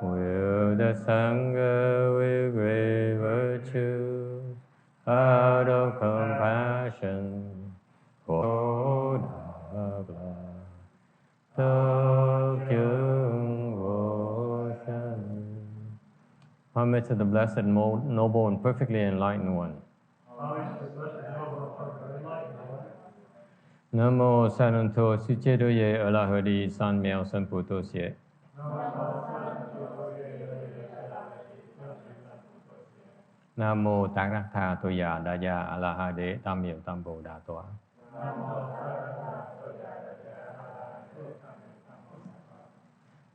will the Sangha with great virtue, out of compassion for Dharma, thâu chứng vô sanh. Homage to the blessed, noble, and perfectly enlightened one. Nam mô Sa Nan Tho Sư Chế Đô Ye Ở La Hờ Đi San Miao San Pu Tô Xie. Nam mô Tát Đắc Tha Tô Già Đa Gia A La Ha Đế Tam Miệu Tam Bồ Đà Tọa.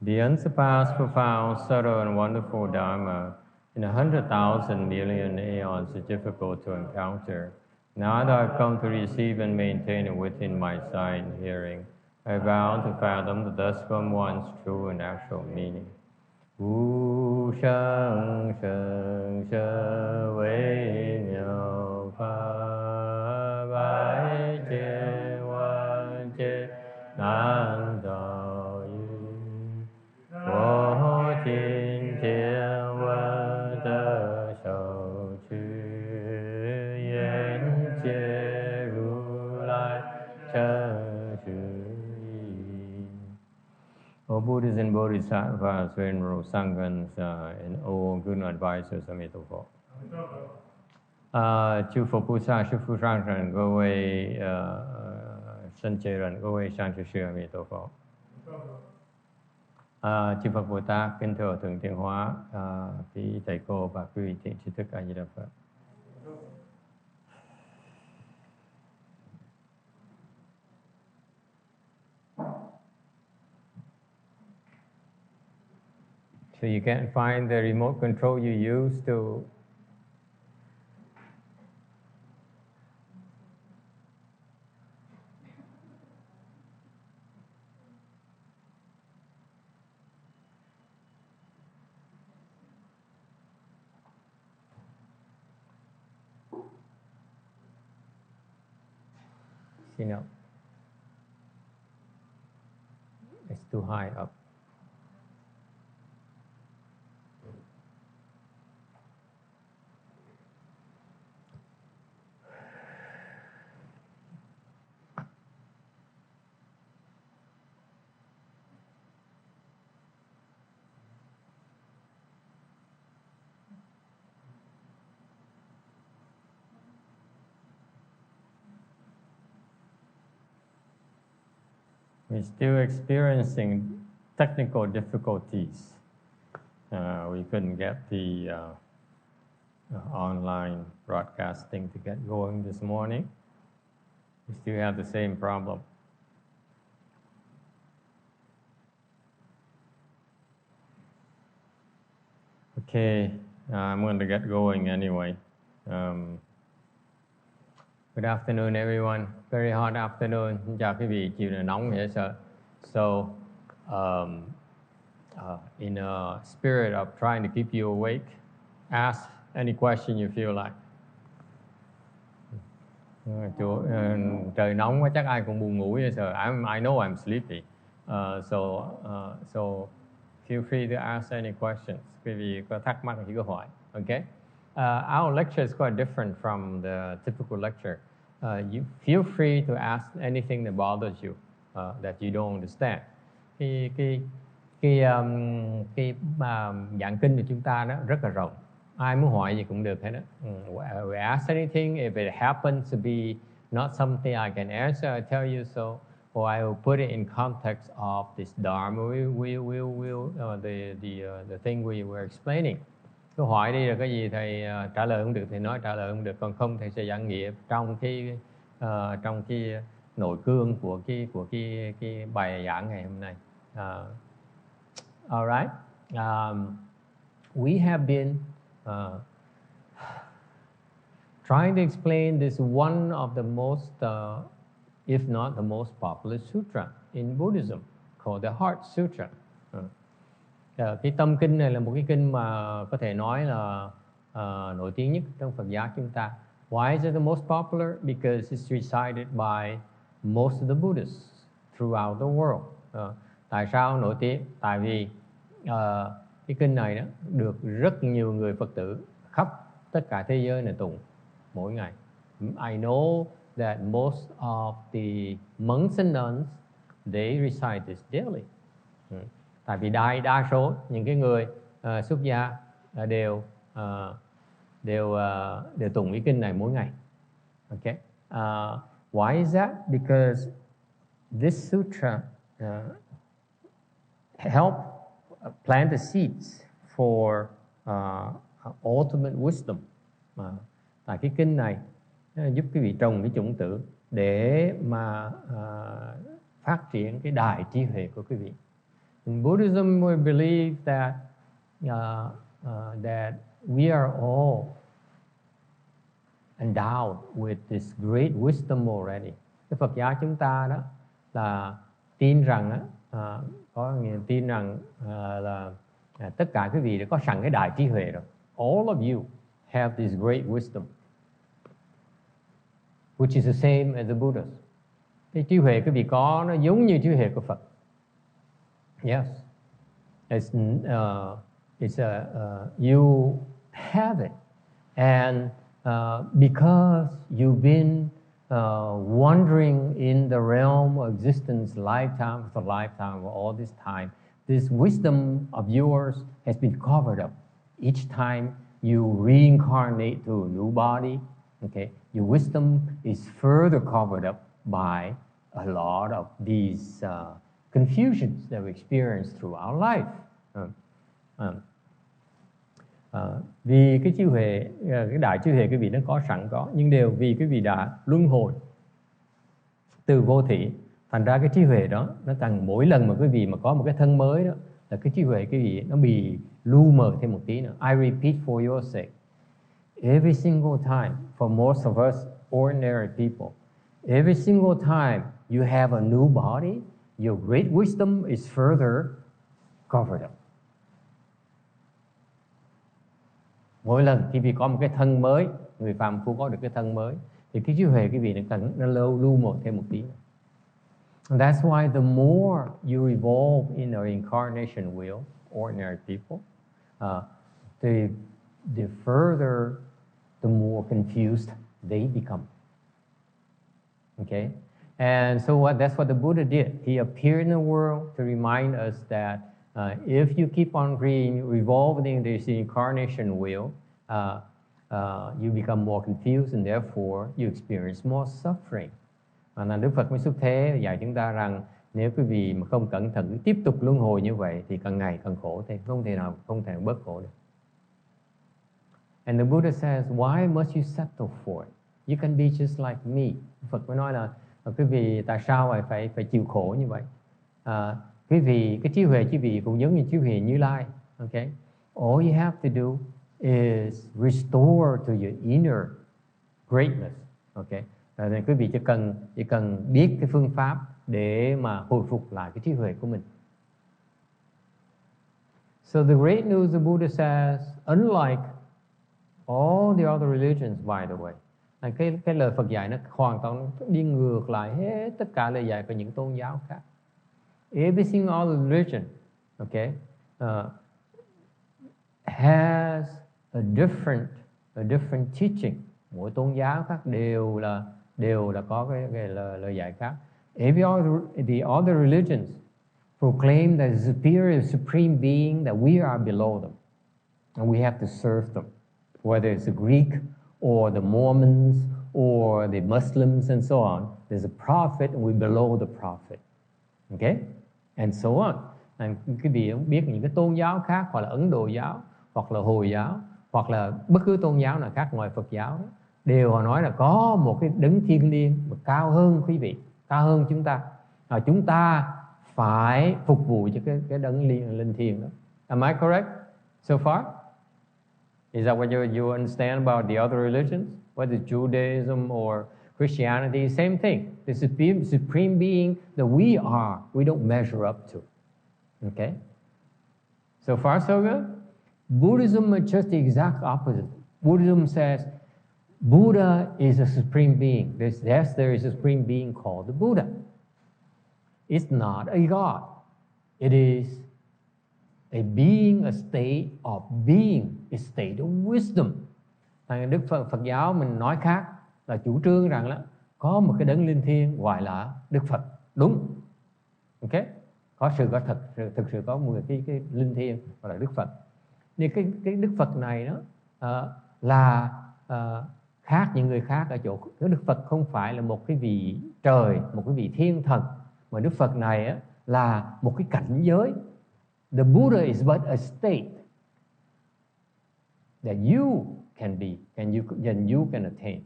The unsurpassed, profound, subtle, and wonderful Dharma in 100,000 million aeons is difficult to encounter. Now that I've come to receive and maintain it within my sight and hearing, I vow to fathom the thus from one's true and actual meaning. Wu shang sheng she wei miao fa bai jie wan jie nan dao yu wo jin jian wen de shou qu yan jie ru lai chen shu yi. O Buddhas and Bodhisattvas, Venerable Sanghas, and all good advisors, Amitabha. 诸佛菩萨、诸佛上人、各位圣洁人、各位善知识，阿弥陀佛。Chư Phật Bồ Tát, kính thưa Thượng Thiên Hóa, quý thầy cô và quý vị thiện tri thức A Di Đà Phật. So you can't find the remote control you used to see now. It's too high up. We're still experiencing technical difficulties. We couldn't get the online broadcasting to get going this morning. We still have the same problem. Okay, I'm going to get going anyway. Good afternoon, everyone. Very hot afternoon. Xin chào quý vị, chiều này nóng dễ sợ. So, in a spirit of trying to keep you awake, ask any question you feel like. Trời nóng quá, chắc ai cũng buồn ngủ vậy sợ. I know I'm sleepy. So feel free to ask any questions. Quý vị có thắc mắc thì cứ hỏi. Okay? Our lecture is quite different from the typical lecture. You feel free to ask anything that bothers you, that you don't understand. Cái giảng kinh của chúng ta đó rất là rộng. Ai muốn hỏi gì cũng được hết đó. We ask anything, if it happens to be not something I can answer, I tell you so, or I will put it in context of this dharma. The thing we were explaining. Cứ hỏi đi rồi cái gì thầy trả lời không được thì nói trả lời không được, còn không thầy sẽ giảng nghĩa trong cái nội cương của cái bài giảng ngày hôm nay. All right. We have been trying to explain this one of the most, if not the most popular sutra in Buddhism, called the Heart Sutra. Cái tâm kinh này là một cái kinh mà có thể nói là nổi tiếng nhất trong Phật giáo chúng ta. Why is it the most popular? Because it's recited by most of the Buddhists throughout the world. Tại sao nổi tiếng? Tại vì cái kinh này đó được rất nhiều người Phật tử khắp tất cả thế giới này tụng mỗi ngày. I know that most of the monks and nuns they recite this daily. Tại vì đa số những cái người xuất gia đều tụng cái kinh này mỗi ngày. Okay. Why is that? Because this sutra help plant the seeds for ultimate wisdom. Tại cái kinh này giúp quý vị trồng cái chủng tử để mà phát triển cái đại trí huệ của quý vị. In Buddhism, we believe that that we are all endowed with this great wisdom already. Cái Phật giáo chúng ta đó là tin rằng là tất cả quý vị đã có sẵn cái đại trí huệ rồi. All of you have this great wisdom, which is the same as the Buddhas. Cái trí huệ quý vị có nó giống như trí huệ của Phật. Yes, you have it, and because you've been wandering in the realm of existence, lifetime after lifetime, for all this time, this wisdom of yours has been covered up. Each time you reincarnate to a new body, okay, your wisdom is further covered up by a lot of these confusions that we experience throughout life. Vì cái trí huệ, cái đại trí huệ quý vị nó có sẵn có, nhưng đều vì quý vị đã luân hồi từ vô thỉ, thành ra cái trí huệ đó nó càng mỗi lần mà quý vị mà có một cái thân mới đó là cái trí huệ quý vị nó bị lu mờ thêm một tí nữa. I repeat for your sake, every single time, for most of us ordinary people, every single time you have a new body, your great wisdom is further covered up. Mỗi lần khi quý vị có một cái thân mới, người phàm phu có được cái thân mới, thì cái trí huệ quý vị nó lưu một thêm một tí nữa. And that's why the more you evolve in our incarnation wheel, ordinary people, the further, the more confused they become. Okay? And so that's what the Buddha did. He appeared in the world to remind us that if you keep on revolving this incarnation wheel, you become more confused and therefore you experience more suffering. Và Đức Phật mới xuất thế dạy chúng ta rằng nếu quý vị mà không cẩn thận tiếp tục luân hồi như vậy thì càng ngày càng khổ thêm, không thể bớt khổ được. And the Buddha says, why must you settle for it? You can be just like me. Phật mới nói là quý vị tại sao phải chịu khổ như vậy? Quý vị, cái trí huệ quý vị cũng giống như trí huệ Như Lai. Okay? All you have to do is restore to your inner greatness. Okay? Nên quý vị chỉ cần biết cái phương pháp để mà hồi phục lại cái trí huệ của mình. So the great news, the Buddha says, unlike all the other religions, by the way, cái lời Phật dạy nó hoàn toàn đi ngược lại hết tất cả lời dạy của những tôn giáo khác. Every single other religion, okay, has a different teaching. Mỗi tôn giáo khác đều là có cái lời dạy khác. The other religions proclaim that superior supreme being, that we are below them and we have to serve them, whether it's the Greek or the Mormons or the Muslims and so on. There's a prophet and we're below the prophet. Okay? And so on. Quý vị biết những cái tôn giáo khác, hoặc là Ấn Độ giáo, hoặc là Hồi giáo, hoặc là bất cứ tôn giáo nào khác ngoài Phật giáo, đều họ nói là có một cái đấng thiêng liêng mà cao hơn quý vị, cao hơn chúng ta. Chúng ta phải phục vụ cho cái đấng linh thiêng đó. Am I correct so far? Is that what you understand about the other religions? Whether Judaism or Christianity, same thing. The supreme being that we don't measure up to. Okay? So far, so good? Buddhism is just the exact opposite. Buddhism says Buddha is a supreme being. There is a supreme being called the Buddha. It's not a God. It is a being, a state of being, a state of wisdom. Đức Phật giáo mình nói khác, là chủ trương rằng là có một cái đấng linh thiêng gọi là Đức Phật. Đúng. Ok? Có thực sự có một cái linh thiêng gọi là Đức Phật. Nhưng cái Đức Phật này đó là khác những người khác ở chỗ cái Đức Phật không phải là một cái vị trời, một cái vị thiên thần, mà Đức Phật này á, là một cái cảnh giới. The Buddha is but a state that you can be and you can attain.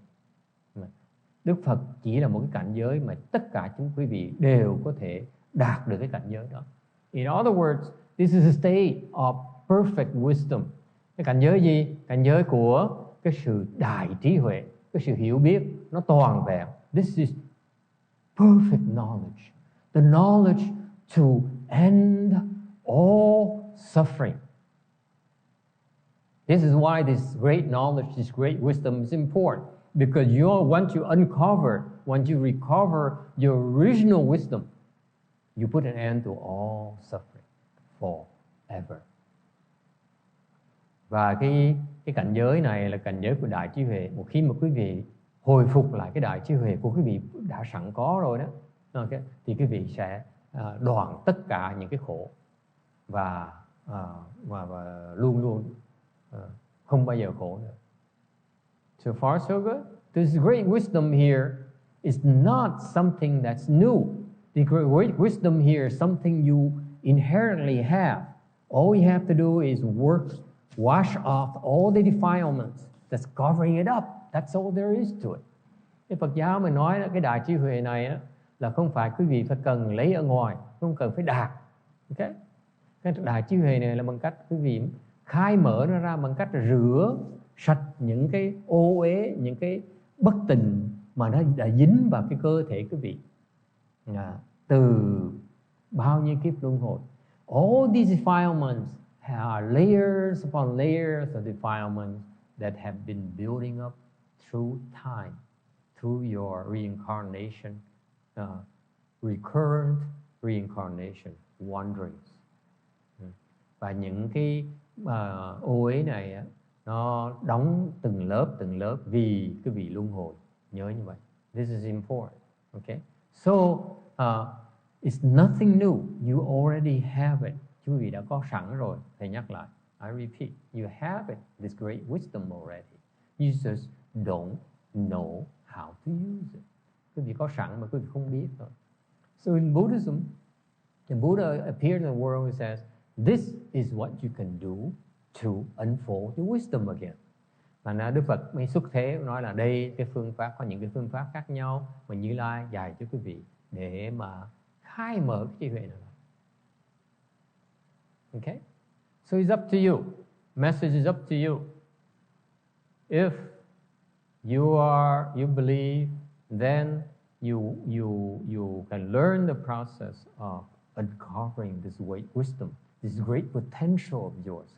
Đức Phật chỉ là một cái cảnh giới mà tất cả chúng quý vị đều có thể đạt được cái cảnh giới đó. In other words, this is a state of perfect wisdom. Cái cảnh giới gì? Cảnh giới của cái sự đại trí huệ, cái sự hiểu biết nó toàn vẹn. This is perfect knowledge. The knowledge to end all suffering. This is why this great knowledge, this great wisdom is important. Because once you uncover, once you recover your original wisdom, you put an end to all suffering forever. Và cái cảnh giới này là cảnh giới của đại trí huệ. Một khi mà quý vị hồi phục lại cái đại trí huệ của quý vị đã sẵn có rồi đó, okay, thì quý vị sẽ đoạn tất cả những cái khổ và luôn luôn không bao giờ khổ nữa. So far so good. This great wisdom here is not something that's new. The great wisdom here is something you inherently have. All you have to do is wash off all the defilements that's covering it up. That's all there is to it. Cái Phật giáo mình nói là cái đại trí huệ này á, là không phải quý vị phải cần lấy ở ngoài, không cần phải đạt. Okay? Cái đại trí huệ này là bằng cách quý vị khai mở nó ra, bằng cách rửa sạch những cái ô uế, những cái bất tịnh mà nó đã dính vào cái cơ thể quý vị từ bao nhiêu kiếp luân hồi. All these defilements are layers upon layers of defilements that have been building up through time, through your reincarnation, recurrent reincarnation, wanderings. Và những cái ô uế này nó đóng từng lớp vì cái vị luân hồi. Nhớ như vậy. This is important. Okay? So, it's nothing new. You already have it. Quý vị đã có sẵn rồi. Thầy nhắc lại. I repeat. You have it. This great wisdom already. You just don't know how to use it. Quý vị có sẵn mà quý vị không biết thôi. So in Buddhism, the Buddha appeared in the world and says, this is what you can do to unfold your wisdom again. Và Đức Phật mới xuất thế nói là đây cái phương pháp, có những cái phương pháp khác nhau mà Như Lai dạy cho quý vị để mà khai mở cái trí huệ này. Okay? So it's up to you. Message is up to you. If you believe, then you can learn the process of uncovering this great wisdom, this great potential of yours.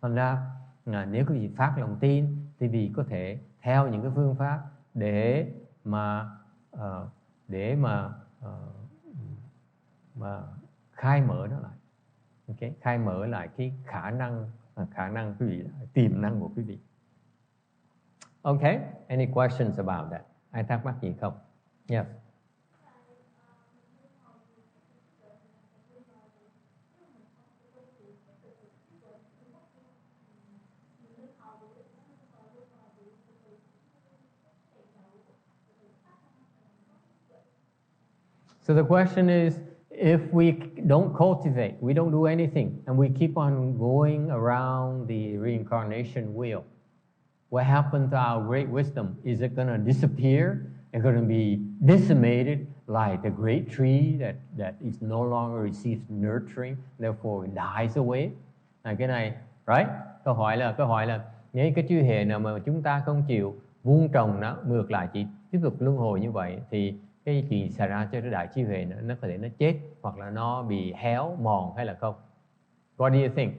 Thành ra nếu quý vị phát lòng tin thì vì có thể theo những cái phương pháp để mà khai mở nó lại. Okay? Khai mở lại cái khả năng quý vị, tiềm năng của quý vị. Okay? Any questions about that? Ai thắc mắc gì không? Yes. So the question is, if we don't cultivate, we don't do anything, and we keep on going around the reincarnation wheel, what happened to our great wisdom? Is it going to disappear and going to be decimated like the great tree that is no longer receives nurturing, therefore it dies away? Cái này, right? Câu hỏi là nếu cái trí huệ nào mà chúng ta không chịu vuông trồng nó, ngược lại chỉ tiếp tục luân hồi như vậy, thì cái chuyện xảy ra cho cái đại trí huệ nó có thể nó chết hoặc là nó bị héo mòn hay là không? What do you think?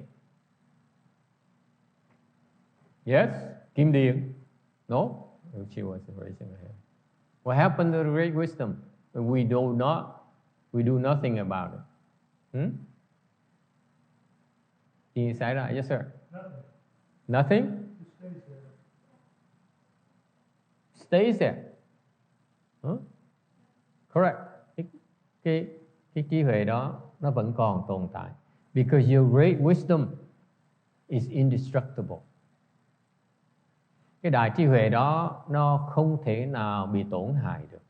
Yes? Kim Điền? No? She was raising her hand. What happened to the great wisdom? We do nothing about it. Gì xảy ra? Yes sir. Nothing. Stays there. Huh? Correct. Cái trí huệ đó nó vẫn còn tồn tại. Because your great wisdom is indestructible. Cái đại trí huệ đó nó không thể nào bị tổn hại được.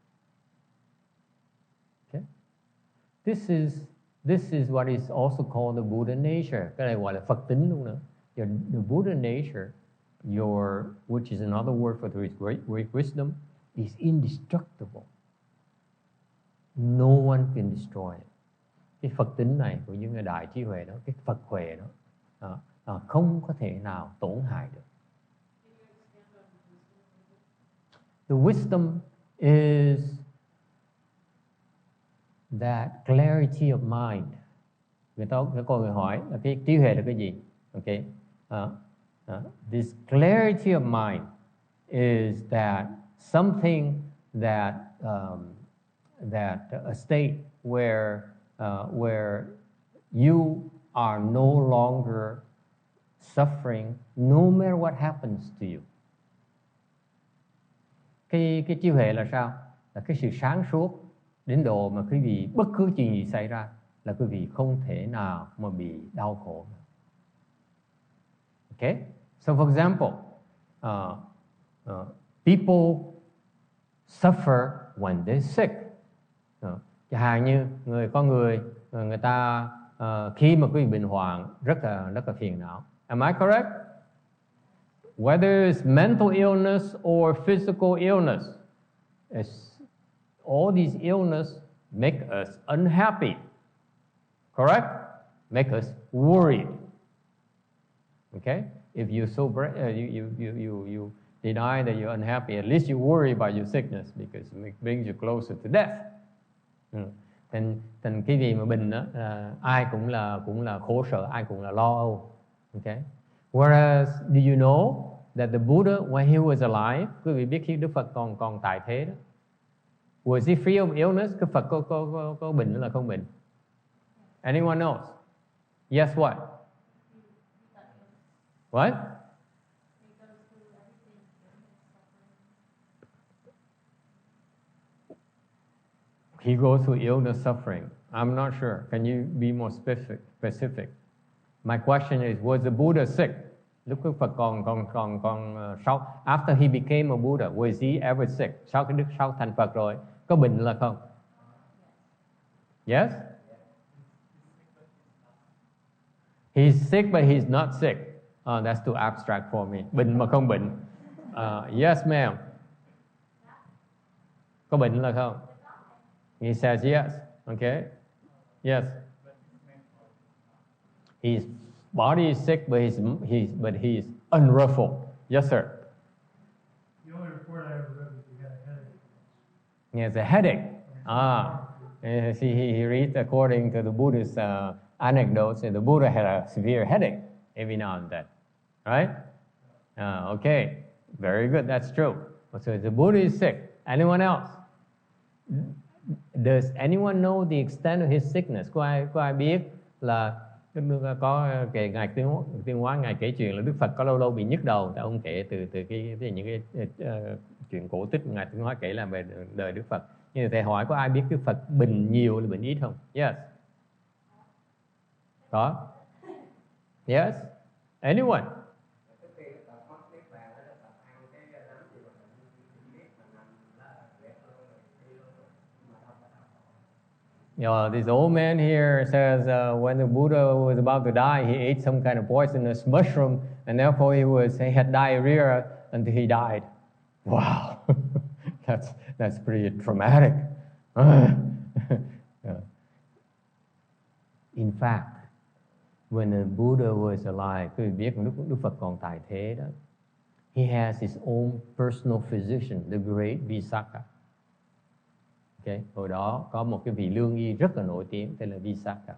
Okay? This is what is also called the Buddha nature. Cái này gọi là Phật tính luôn nữa. The Buddha nature, which is another word for his great wisdom, is indestructible. No one can destroy it. Cái Phật tính này của những người đại trí huệ đó, cái Phật huệ đó, không có thể nào tổn hại được. The wisdom is that clarity of mind. Có người hỏi là cái trí huệ là cái gì? Okay. This clarity of mind is that something that a state where you are no longer suffering no matter what happens to you. Cái trí huệ là sao? Là cái sự sáng suốt đến độ mà quý vị bất cứ chuyện gì xảy ra là quý vị không thể nào mà bị đau khổ. Okay? So for example, people suffer when they're sick. Chẳng hạn như người ta khi mà quý vị bệnh hoạn rất là phiền não. Am I correct? Whether it's mental illness or physical illness, all these illness make us unhappy. Correct? Make us worried. Okay? If you you deny that you're unhappy, at least you worry about your sickness because it brings you closer to death. Thành cái gì mà bệnh đó, ai cũng là khổ sở, ai cũng là lo âu. Okay? Whereas, do you know that the Buddha, when he was alive, quý vị biết khi Đức Phật còn tại thế đó, was he free of illness? Đức Phật có bệnh hay là không bệnh? Anyone knows? Yes, what? What? He goes through illness, suffering. I'm not sure. Can you be more specific? My question is, was the Buddha sick? Lúc Đức Phật còn sau, after he became a Buddha, was he ever sick? Sau thành Phật rồi, có bệnh là không? Yes? He's sick but he's not sick. That's too abstract for me. Bệnh mà không bệnh. Yes, ma'am. Có bệnh là không? He says yes. Okay. Yes. His body is sick, but he's unruffled. Yes, sir. The only report I ever read was he had a headache. He has a headache. He reads according to the Buddhist anecdotes, the Buddha had a severe headache every now and then. Right? Okay. Very good. That's true. So the Buddha is sick. Anyone else? Does anyone know the extent of his sickness? Có ai biết là có ngài Tuyên Hóa ngài kể chuyện là Đức Phật có lâu bị nhức đầu. Tại ông kể từ những cái chuyện cổ tích ngài Tuyên Hóa kể là về đời Đức Phật. Nhưng thầy hỏi có ai biết Đức Phật bệnh nhiều hay bệnh ít không? Yes. Có. Yes. Anyone? This old man here says when the Buddha was about to die, he ate some kind of poisonous mushroom, and therefore he had diarrhea until he died. Wow, that's pretty traumatic. In fact, when the Buddha was alive, quý vị biết lúc Đức Phật còn tại thế đó, he has his own personal physician, the great Visakha. Okay. Hồi đó có một cái vị lương y rất là nổi tiếng tên là Visakha.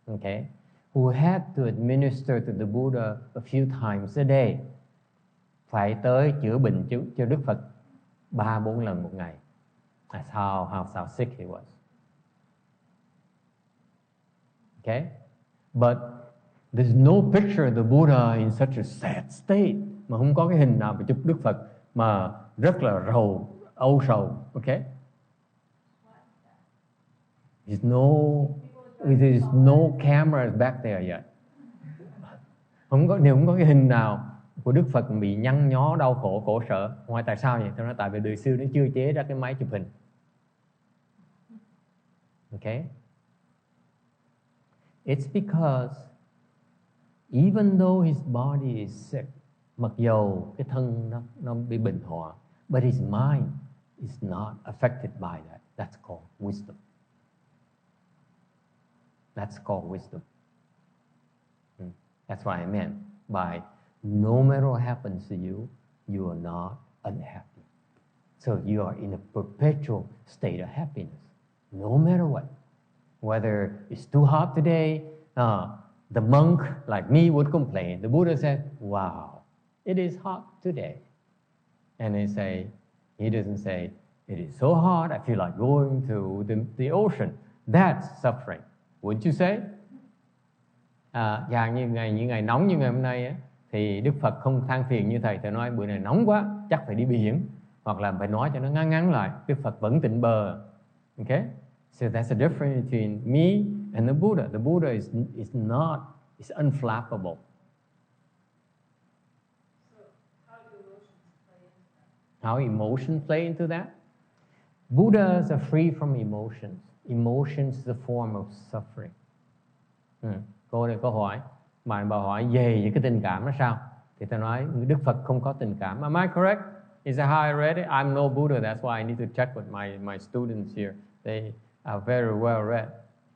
Okay. Who had to administer to the Buddha a few times a day. Phải tới chữa bệnh cho Đức Phật 3-4 lần một ngày. That's how sick he was. Okay. But There's no picture of the Buddha in such a sad state. Mà không có cái hình nào mà chụp Đức Phật mà rất là âu sầu. Okay? There's no cameras back there yet. Không có cái hình nào của Đức Phật bị nhăn nhó, đau khổ, khổ sở. Ngoài tại sao vậy? Tôi nói tại vì đời xưa nó chưa chế ra cái máy chụp hình. Okay? It's because even though his body is sick, mặc dầu cái thân nó bị bệnh hoạn, but his mind is not affected by that. That's called wisdom. That's called wisdom. That's what I meant by no matter what happens to you, you are not unhappy. So you are in a perpetual state of happiness, no matter what. Whether it's too hot today, the monk like me would complain. The Buddha said, wow, it is hot today. And he doesn't say, it is so hot, I feel like going to the ocean. That's suffering. Wouldn't you say? Như ngày nóng như ngày hôm nay á, thì Đức Phật không than phiền như thầy nói bữa này nóng quá, chắc phải đi biển, hoặc là phải nói cho nó ngắn lại. Đức Phật vẫn tịnh bờ. Okay? So that's the difference between me and the Buddha. The Buddha is unflappable. So how emotions play into that? How emotions play into that? Buddhas are free from emotions. Emotions is a form of suffering. Cô này câu hỏi, mà bà hỏi về cái tình cảm nó sao? Thì ta nói Đức Phật không có tình cảm. Am I correct? Is that how I read it? I'm no Buddha, that's why I need to check with my students here. They are very well read.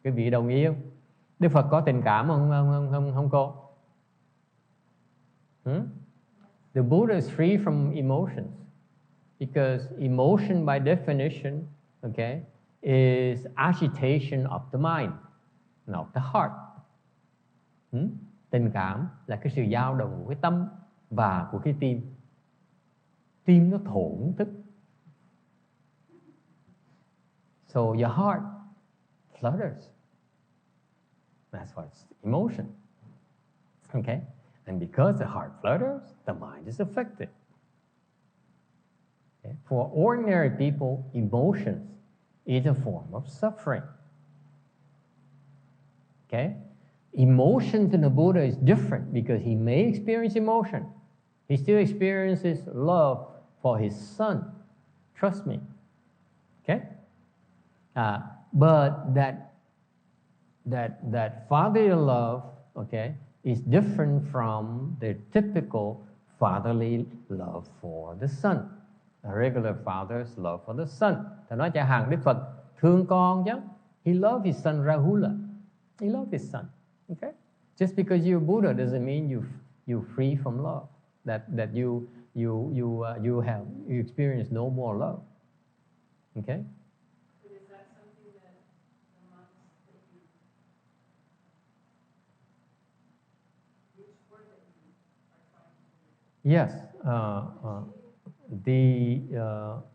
Quý vị đồng ý không? Đức Phật có tình cảm không cô? The Buddha is free from emotions because emotion by definition, okay, is agitation of the mind, not the heart. Tình cảm là cái sự dao động của cái tâm và của cái tim. Tim nó thổn thức. So your heart flutters. That's what's emotion. Okay? And because the heart flutters, the mind is affected. Okay? For ordinary people, emotions is a form of suffering. Okay? Emotions in the Buddha is different because he may experience emotion. He still experiences love for his son. Trust me. Okay? But that fatherly love, okay, is different from the typical fatherly love for the son. A regular father's love for the son. Ta nói chẳng hạn Đức Phật thương con chứ. He loved his son Rahula. He loved his son. Okay? Just because you're Buddha doesn't mean you're free from love. That you experience no more love. Okay? But is that something that the monks that you reach for that you are trying to Yes.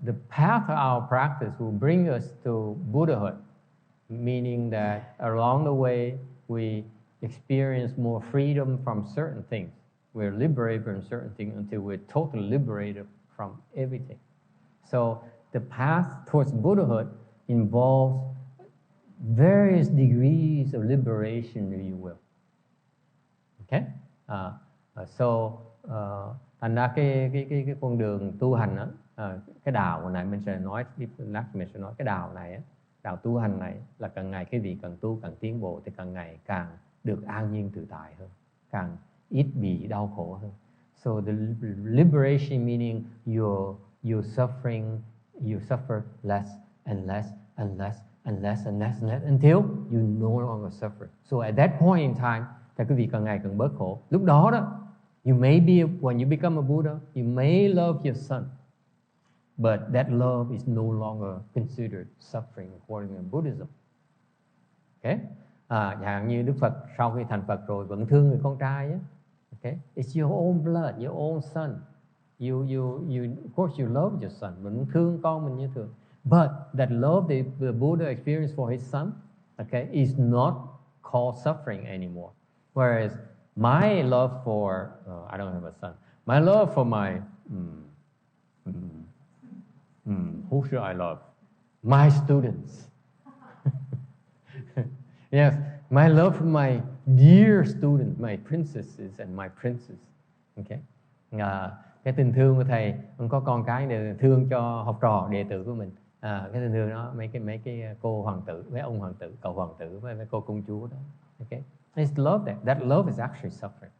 The path of our practice will bring us to Buddhahood, meaning that along the way we experience more freedom from certain things. We're liberated from certain things until we're totally liberated from everything. So the path towards Buddhahood involves various degrees of liberation, if you will. Okay? Thành ra cái con đường tu hành đó, cái đạo này mình sẽ nói cái đạo này á, đạo tu hành này là càng ngày cái vị càng tu càng tiến bộ thì càng ngày càng được an nhiên tự tại hơn, càng ít bị đau khổ hơn. So the liberation meaning you suffer less and less and less and less and less and less until you no longer suffer. So at that point in time, thì quý vị càng ngày càng bớt khổ. Lúc đó when you become a Buddha, you may love your son, but that love is no longer considered suffering according to Buddhism. Okay? Chẳng hạn như Đức Phật sau khi thành Phật rồi vẫn thương người con trai á. Okay? It's your own blood, your own son. Of course you love your son, vẫn thương con mình như thường. But that love the Buddha experienced for his son, okay, is not called suffering anymore. Whereas my love for, I don't have a son, my love for my, who should I love? My students. Yes, my love for my dear students, my princesses and my princes. Okay. Cái tình thương của thầy, ông có con cái để thương cho học trò, đệ tử của mình. Cái tình thương đó, mấy cái cô hoàng tử, mấy ông hoàng tử, cậu hoàng tử với mấy cô công chúa đó. Okay. It's love that love is actually suffering.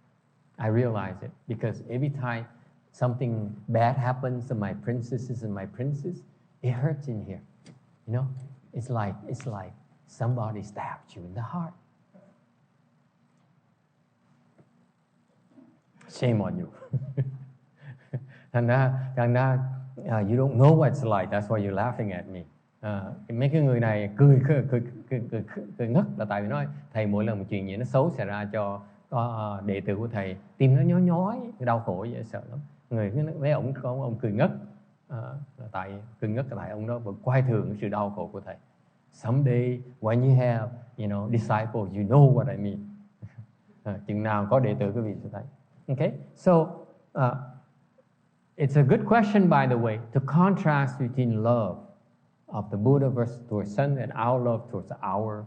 I realize it because every time something bad happens to my princesses and my princes, it hurts in here. You know, it's like somebody stabbed you in the heart. Shame on you. Thành ra, you don't know what it's like. That's why you're laughing at me. Mấy cái người này cười ngất là tại vì nói thầy mỗi lần một chuyện gì nó xấu xảy ra cho đệ tử của thầy, tim nó nhói, đau khổ dễ sợ lắm. Mấy ông cười ngất là tại ông đó vẫn coi thường sự đau khổ của thầy. Someday when you have, disciples, you know what I mean. Chừng nào có đệ tử quý vị sẽ thấy. Okay, so it's a good question, by the way, to contrast between love of the Buddha towards son and our love towards our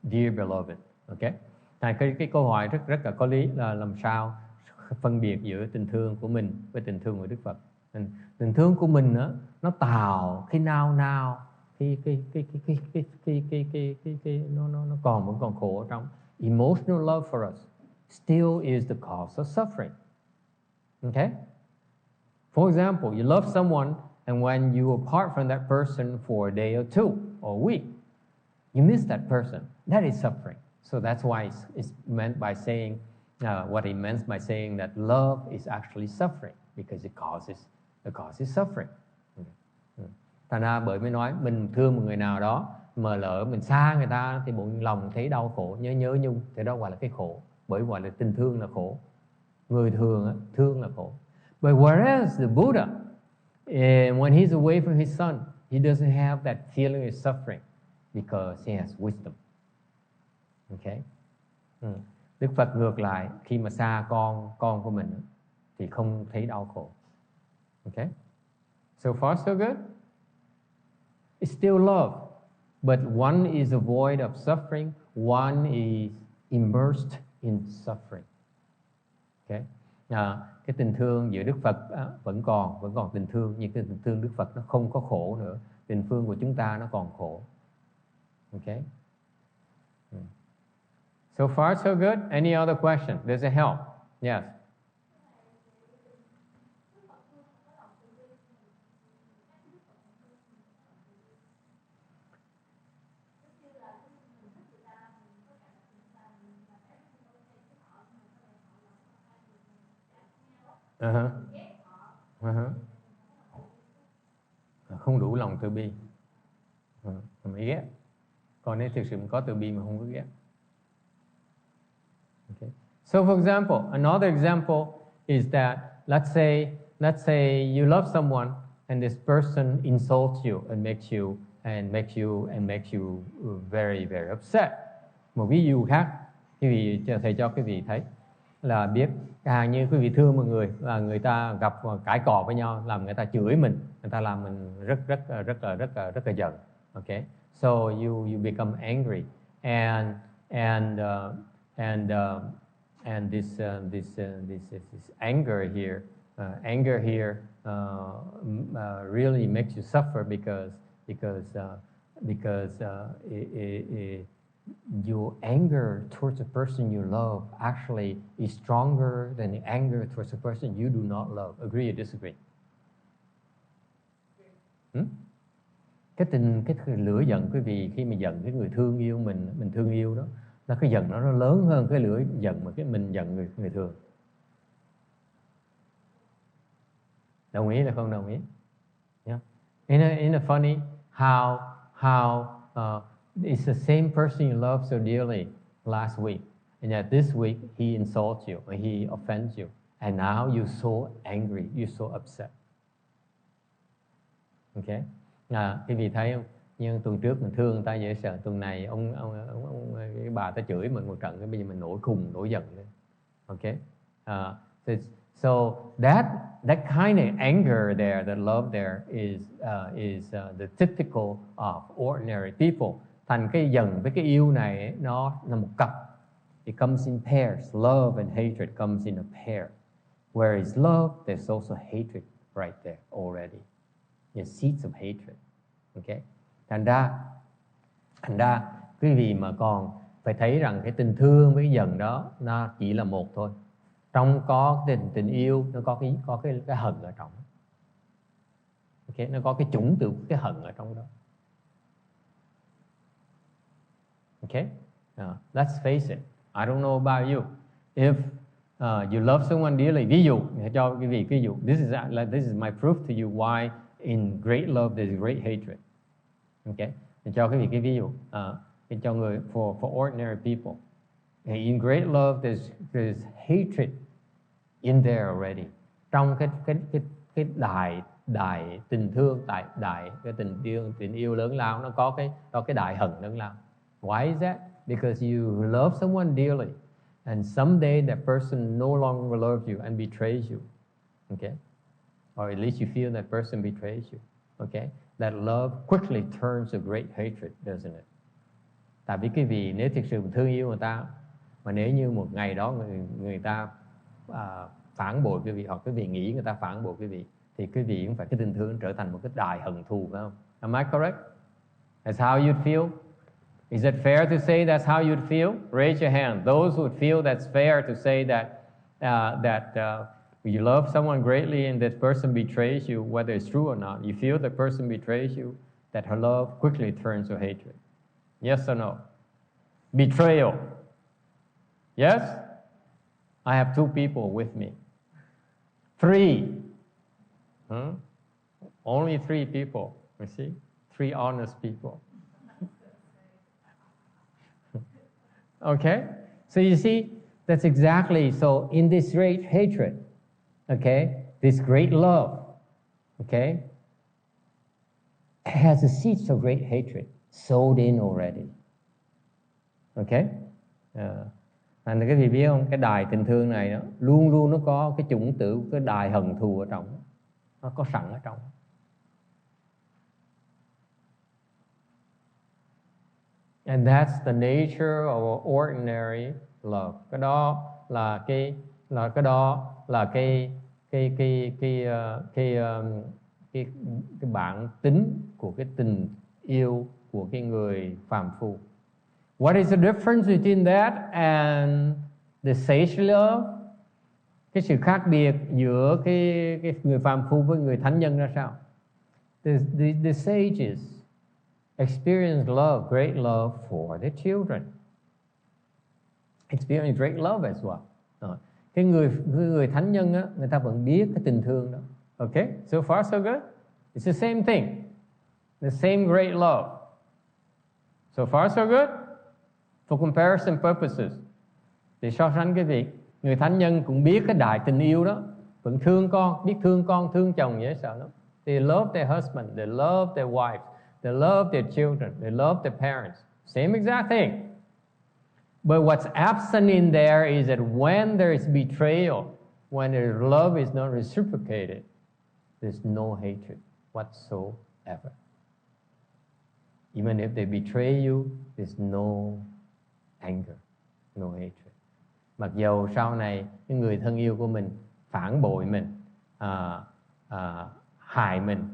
dear beloved. Okay, cái câu hỏi rất là có lý là làm sao phân biệt giữa tình thương của mình với tình thương của Đức Phật. Tình thương của mình đó, nó tạo khi nào nó vẫn còn khổ ở trong. Emotional love for us still is the cause of suffering. Okay? For example, you love someone and when you apart from that person for a day or two or a week, you miss that person. That is suffering. So that's why it's meant by saying, what he meant by saying that love is actually suffering because it causes suffering. Thành ra bởi mới nói mình thương một người nào đó mà lỡ mình xa người ta thì bụng lòng thấy đau khổ, nhớ nhung thì đó gọi là cái khổ. Bởi gọi là tình thương là khổ. Người thường thương là khổ. But whereas the Buddha, when he's away from his son, he doesn't have that feeling of suffering because he has wisdom. Okay? Đức Phật ngược lại, khi mà xa con của mình thì không thấy đau khổ. Okay? So far so good? It's still love, but one is a void of suffering, one is immersed in suffering. Okay? Cái tình thương giữa Đức Phật vẫn còn tình thương, nhưng cái tình thương Đức Phật nó không có khổ nữa. Tình thương của chúng ta nó còn khổ. Okay? So far so good. Any other question? Does it help? Yes. Không đủ lòng từ bi, mới ghét. Còn nếu thực sự mình có từ bi mà không có ghét. Okay. So for example, another example is that let's say you love someone and this person insults you and makes you very very upset. Một ví dụ khác, thầy cho quý vị thấy là biết như quý vị thương một người là người ta gặp cãi cọ với nhau, làm người ta chửi mình, người ta làm mình rất là giận. Okay, so you become angry and this anger here really makes you suffer because your anger towards the person you love actually is stronger than the anger towards the person you do not love. Agree or disagree? Cái lửa giận quý vị khi mình giận cái người thương yêu mình thương yêu đó, là cái giận nó lớn hơn cái lửa giận mà cái mình giận người thường. Đồng ý là không đồng ý? Yeah. Isn't it funny how it's the same person you loved so dearly last week, and yet this week he insults you or he offends you, and now you're so angry, you're so upset. Okay? Quý vị thấy không? Nhưng tuần trước mình thương người ta dễ sợ, tuần này ông cái bà ta chửi mình một trận, cái bây giờ mình nổi khùng nổi giận lên. Okay, so that kind of anger there, that love there is the typical of ordinary people. Thành cái giận với cái yêu này ấy, nó là một cặp. It comes in pairs. Love and hatred comes in a pair. Where is love, there's also hatred right there already. There's seeds of hatred. Okay? Thành ra quý vị mà còn phải thấy rằng cái tình thương với cái giận đó nó chỉ là một thôi. Trong có tình yêu, nó có cái hận ở trong. Okay? Nó có cái chủng tử cái hận ở trong đó. Okay? Let's face it. I don't know about you. If you love someone dearly, ví dụ, cho quý vị ví dụ, this is my proof to you why in great love there's great hatred. Okay? Cho quý vị cái ví dụ, cho người for ordinary people. In great love there's hatred in there already. Trong cái đại tình thương, đại cái tình yêu lớn lao, nó có cái đại hận lớn lao. Why is that? Because you love someone dearly, and someday that person no longer loves you and betrays you. Okay? Or at least you feel that person betrays you. Okay? That love quickly turns to great hatred, doesn't it? Tại vì quý vị nếu thực sự thương yêu người ta, mà nếu như một ngày đó người ta phản bội quý vị, hoặc quý vị nghĩ người ta phản bội quý vị, thì quý vị cũng phải cái tình thương trở thành một cái đại hận thù, phải không? Am I correct? That's how you'd feel. Is it fair to say that's how you'd feel? Raise your hand. Those who would feel that's fair to say that you love someone greatly and that person betrays you, whether it's true or not. You feel the person betrays you, that her love quickly turns to hatred. Yes or no? Betrayal. Yes? I have 2 people with me. 3. Only 3 people. You see? 3 honest people. Okay? So you see, that's exactly, so in this great hatred, okay, this great love, okay, has the seeds of great hatred sowed in already. Okay? Thành cái gì biết không? Cái đài tình thương này đó, luôn luôn nó có cái chủng tử, cái đài hận thù ở trong. Nó có sẵn ở trong. And that's the nature of ordinary love. Cái đó là cái bản tính của cái tình yêu của cái người phàm phu. What is the difference between that and the sage love? Cái sự khác biệt giữa cái người phàm phu với người thánh nhân ra sao? The sages experience love, great love for their children. Experience great love as well. Cái người thánh nhân á, người ta vẫn biết cái tình thương đó. Okay, so far so good. It's the same thing, the same great love. So far so good. For comparison purposes, để so sánh cái việc người thánh nhân cũng biết cái đại tình yêu đó, vẫn thương con, biết thương con, thương chồng dễ sợ lắm. They love their husband, they love their wives, they love their children, they love their parents. Same exact thing. But what's absent in there is that when there is betrayal, when their love is not reciprocated, there's no hatred whatsoever. Even if they betray you, there's no anger, no hatred. Mặc dầu sau này cái người thân yêu của mình phản bội mình, hại mình,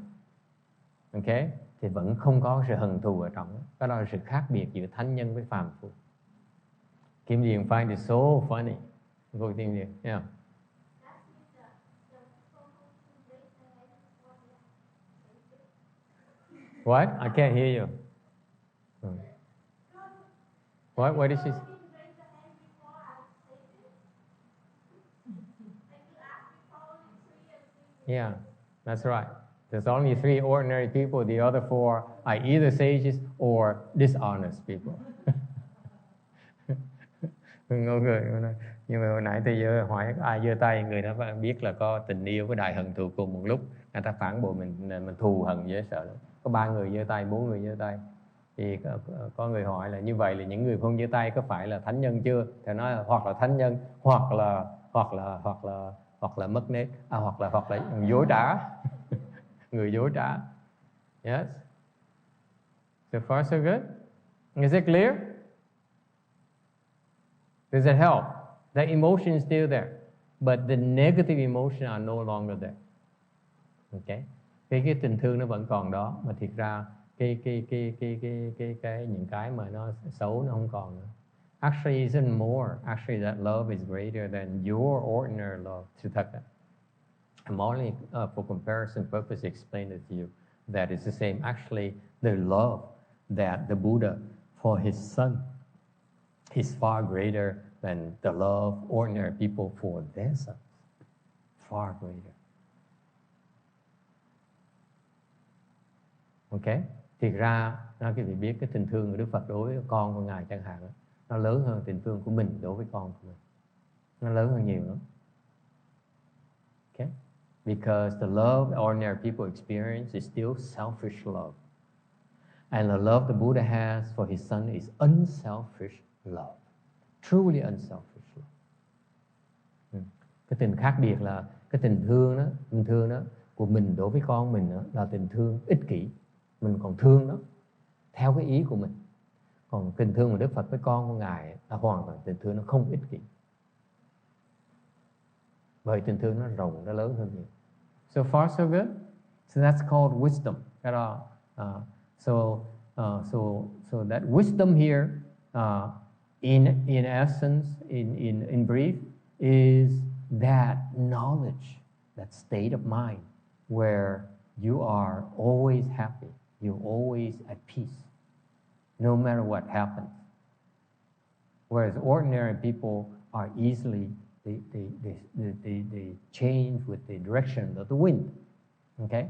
okay, thì vẫn không có sự hận thù ở trong. Đó là sự khác biệt giữa thánh nhân với phàm phu. Kim Điền find it so funny. Cô Kim Điền, yeah. What? I can't hear you. What did she say? Yeah, that's right. There's only 3 ordinary people. The other 4 are either sages or dishonest people. Nhưng mà hồi nãy tôi hỏi ai giơ tay, người đó biết là có tình yêu với đại hận thù cùng một lúc. Người ta phản bội mình thù hận dễ sợ lắm. Có 3 người giơ tay, 4 người giơ tay. Thì có người hỏi là như vậy là những người không giơ tay có phải là thánh nhân chưa? Thì nói là hoặc là thánh nhân, hoặc là mất nết, hoặc là dối trá. Người dối trá. Yes. So far so good. Is it clear? Does it help? That emotion is still there, but the negative emotion are no longer there. Okay. Cái tình thương nó vẫn còn đó, mà thiệt ra cái những cái mà nó xấu nó không còn nữa. Actually, isn't more. Actually, that love is greater than your ordinary love. Sự thật. I'm only for comparison purpose explain it to you that it's the same. Actually, the love that the Buddha for his son is far greater than the love ordinary people for their sons. Far greater. Okay? Thì ra, quý vị biết cái tình thương của Đức Phật đối với con của Ngài chẳng hạn, nó lớn hơn tình thương của mình đối với con của mình. Nó lớn hơn nhiều lắm. Okay? Because the love ordinary people experience is still selfish love. And the love the Buddha has for his son is unselfish love. Truly unselfish love. Cái tình khác biệt là cái tình thương đó của mình đối với con mình đó, là tình thương ích kỷ. Mình còn thương nó theo cái ý của mình. Còn tình thương của Đức Phật với con của Ngài là hoàn toàn tình thương nó không ích kỷ. Bởi tình thương nó rộng, nó lớn hơn nhiều. So far so good. So that's called wisdom. So that wisdom here, in essence, in brief, is that knowledge, that state of mind where you are always happy, you're always at peace, no matter what happens. Whereas ordinary people are easily they change with the direction of the wind. Okay?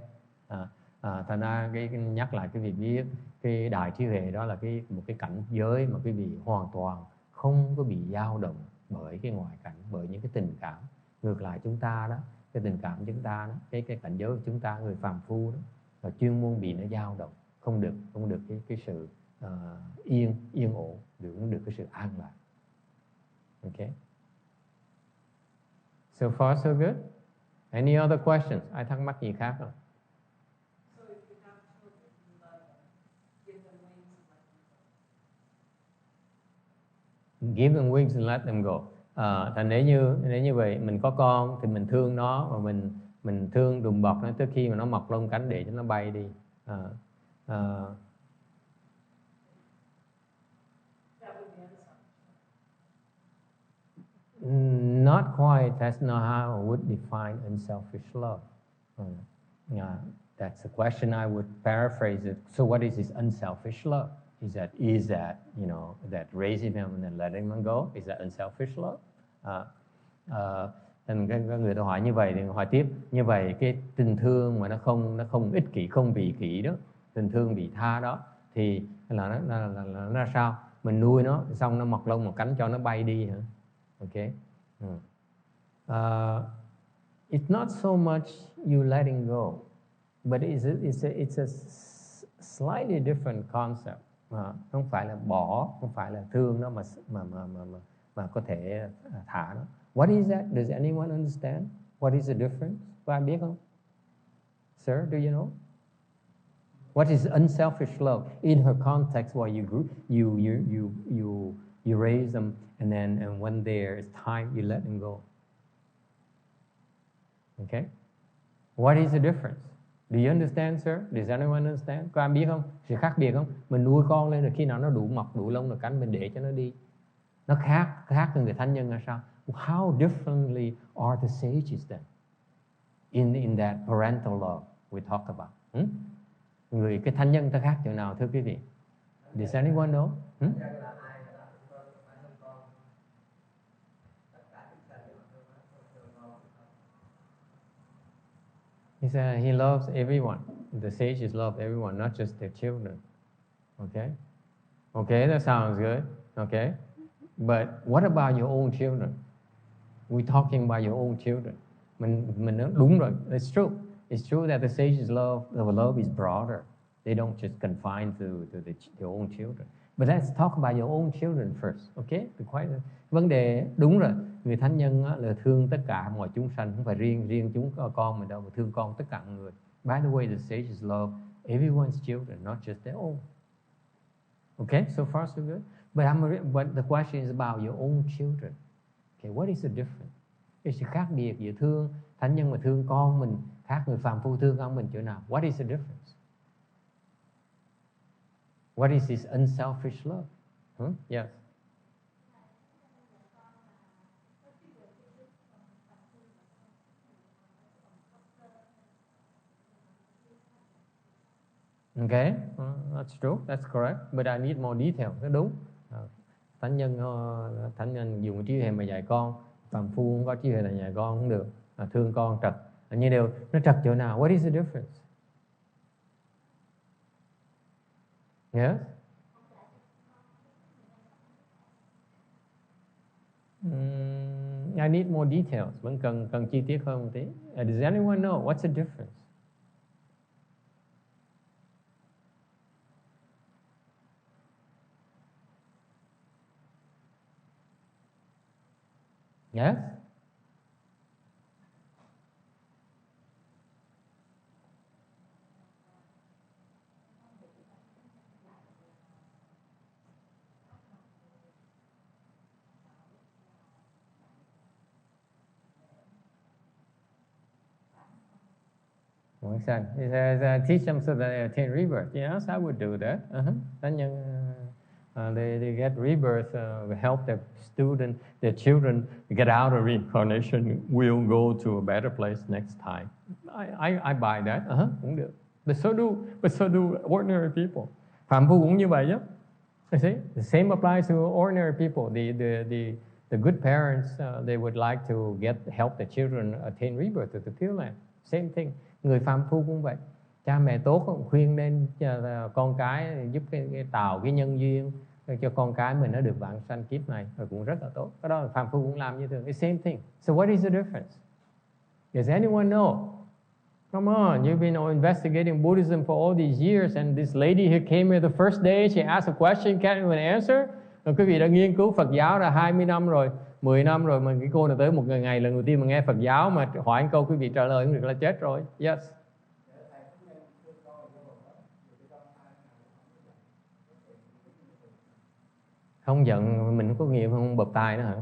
Thành ra nhắc lại cái việc biết cái đại trí huệ đó là một cái cảnh giới mà quý vị hoàn toàn không có bị dao động bởi cái ngoại cảnh, bởi những cái tình cảm. Ngược lại chúng ta đó, cái tình cảm chúng ta đó, cái cảnh giới của chúng ta, người phàm phu đó, là chuyên môn bị nó dao động, không được cái sự yên ổn, không được cái sự an lạc. Okay. So far so good. Any other questions? Ai thắc mắc gì khác không? So if you have children, you love them, give them wings and let them go. Give them wings and let them go. Thành nếu như vậy mình có con thì mình thương nó, và mình thương đùm bọc nó tới khi mà nó mọc lông cánh để cho nó bay đi. That would be unselfish. Not quite. That's not how I would define unselfish love. That's a question I would paraphrase it. So what is this unselfish love? Is that that raising them and then letting them go? Is that unselfish love? Nên các người ta hỏi như vậy thì hỏi tiếp, như vậy cái tình thương mà nó không ích kỷ, không vị kỷ đó, tình thương vị tha đó thì là nó sao? Mình nuôi nó xong nó mọc lông một cánh cho nó bay đi hả? Okay. It's not so much you letting go, but it's a slightly different concept. Không phải là bỏ, không phải là thương nó mà có thể thả nó. What is that? Does anyone understand? What is the difference? Có ai biết không? Sir, do you know? What is unselfish love in her context where you raise them and when there is time you let them go? Okay? What is the difference? Do you understand, sir? Does anyone understand? Có ai biết không? Sự khác biệt không? Mình nuôi con lên rồi khi nào nó mọc đủ lông rồi cánh mình để cho nó đi. Nó khác từ người thánh nhân là sao? How differently are the sages then? In that parental love we talk about. Cái thánh nhân ta khác chỗ nào thưa quý vị? Does anyone know? He said he loves everyone. The sages love everyone, not just their children. Okay, that sounds good. Okay, but what about your own children? We're talking about your own children. Mình nói đúng rồi. It's true. It's true that the sages love is broader. They don't just confine to their own children. But let's talk about your own children first, okay? Vấn đề đúng rồi, người thánh nhân là thương tất cả mọi chúng sanh, không phải riêng chúng con mình đâu, mà thương con tất cả mọi người. By the way, the sages love everyone's children, not just their own. Okay, so far so good. But the question is about your own children. Okay, what is the difference? Cái sự khác biệt giữa thương thánh nhân mà thương con mình, khác người phàm phu thương con mình chỗ nào? What is the difference? What is this unselfish love? Yes. Okay, that's true, that's correct. But I need more detail. Đó đúng. Thánh nhân dùng trí huệ mà dạy con, phàm phu không có trí huệ là dạy con không được. Thương con trật. Như đều nó trật chỗ nào? What is the difference? Yes. I need more details. Vẫn cần chi tiết hơn một tí. Does anyone know what's the difference? Yes. He says, teach them so that they attain rebirth. Yes, I would do that. Thánh nhân, they get rebirth, help their children get out of reincarnation, will go to a better place next time. I buy that. Cũng được. But so do ordinary people. Phàm phu cũng như vậy chứ. You see, the same applies to ordinary people. The good parents, they would like to help their children attain rebirth to the Pure Land. Same thing. Người phàm phu cũng vậy. Cha mẹ tốt khuyên nên con cái giúp cái tạo cái nhân duyên cho con cái mình nó được vãng sanh kiếp này, rồi cũng rất là tốt. Cái đó là phàm phu cũng làm như thường. The same thing. So what is the difference? Does anyone know? Come on, you've been investigating Buddhism for all these years, and this lady who came here the first day, she asked a question, can't even answer. Rồi quý vị đã nghiên cứu Phật giáo là 20 năm rồi, 10 năm rồi, mà cái cô này tới một ngày lần đầu tiên mà nghe Phật giáo mà hỏi câu quý vị trả lời cũng được là chết rồi. Yes. Không giận, mình không có nghiệp, không bợp tai nữa hả?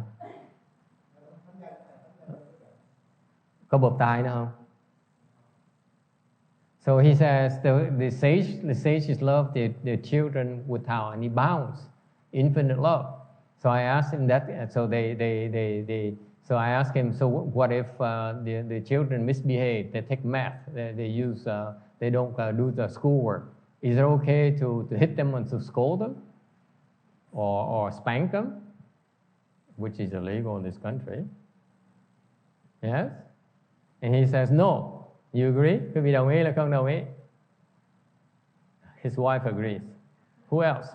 Có bợp tai nữa không? So he says the sages love their children without any bounds, infinite love. So I asked him that. So So I asked him. So what if the children misbehave? They take math. They use. They don't do the schoolwork. Is it okay to hit them and to scold them, or spank them, which is illegal in this country? Yes. And he says no. You agree? Quý vị đồng ý là không đồng ý? His wife agrees. Who else?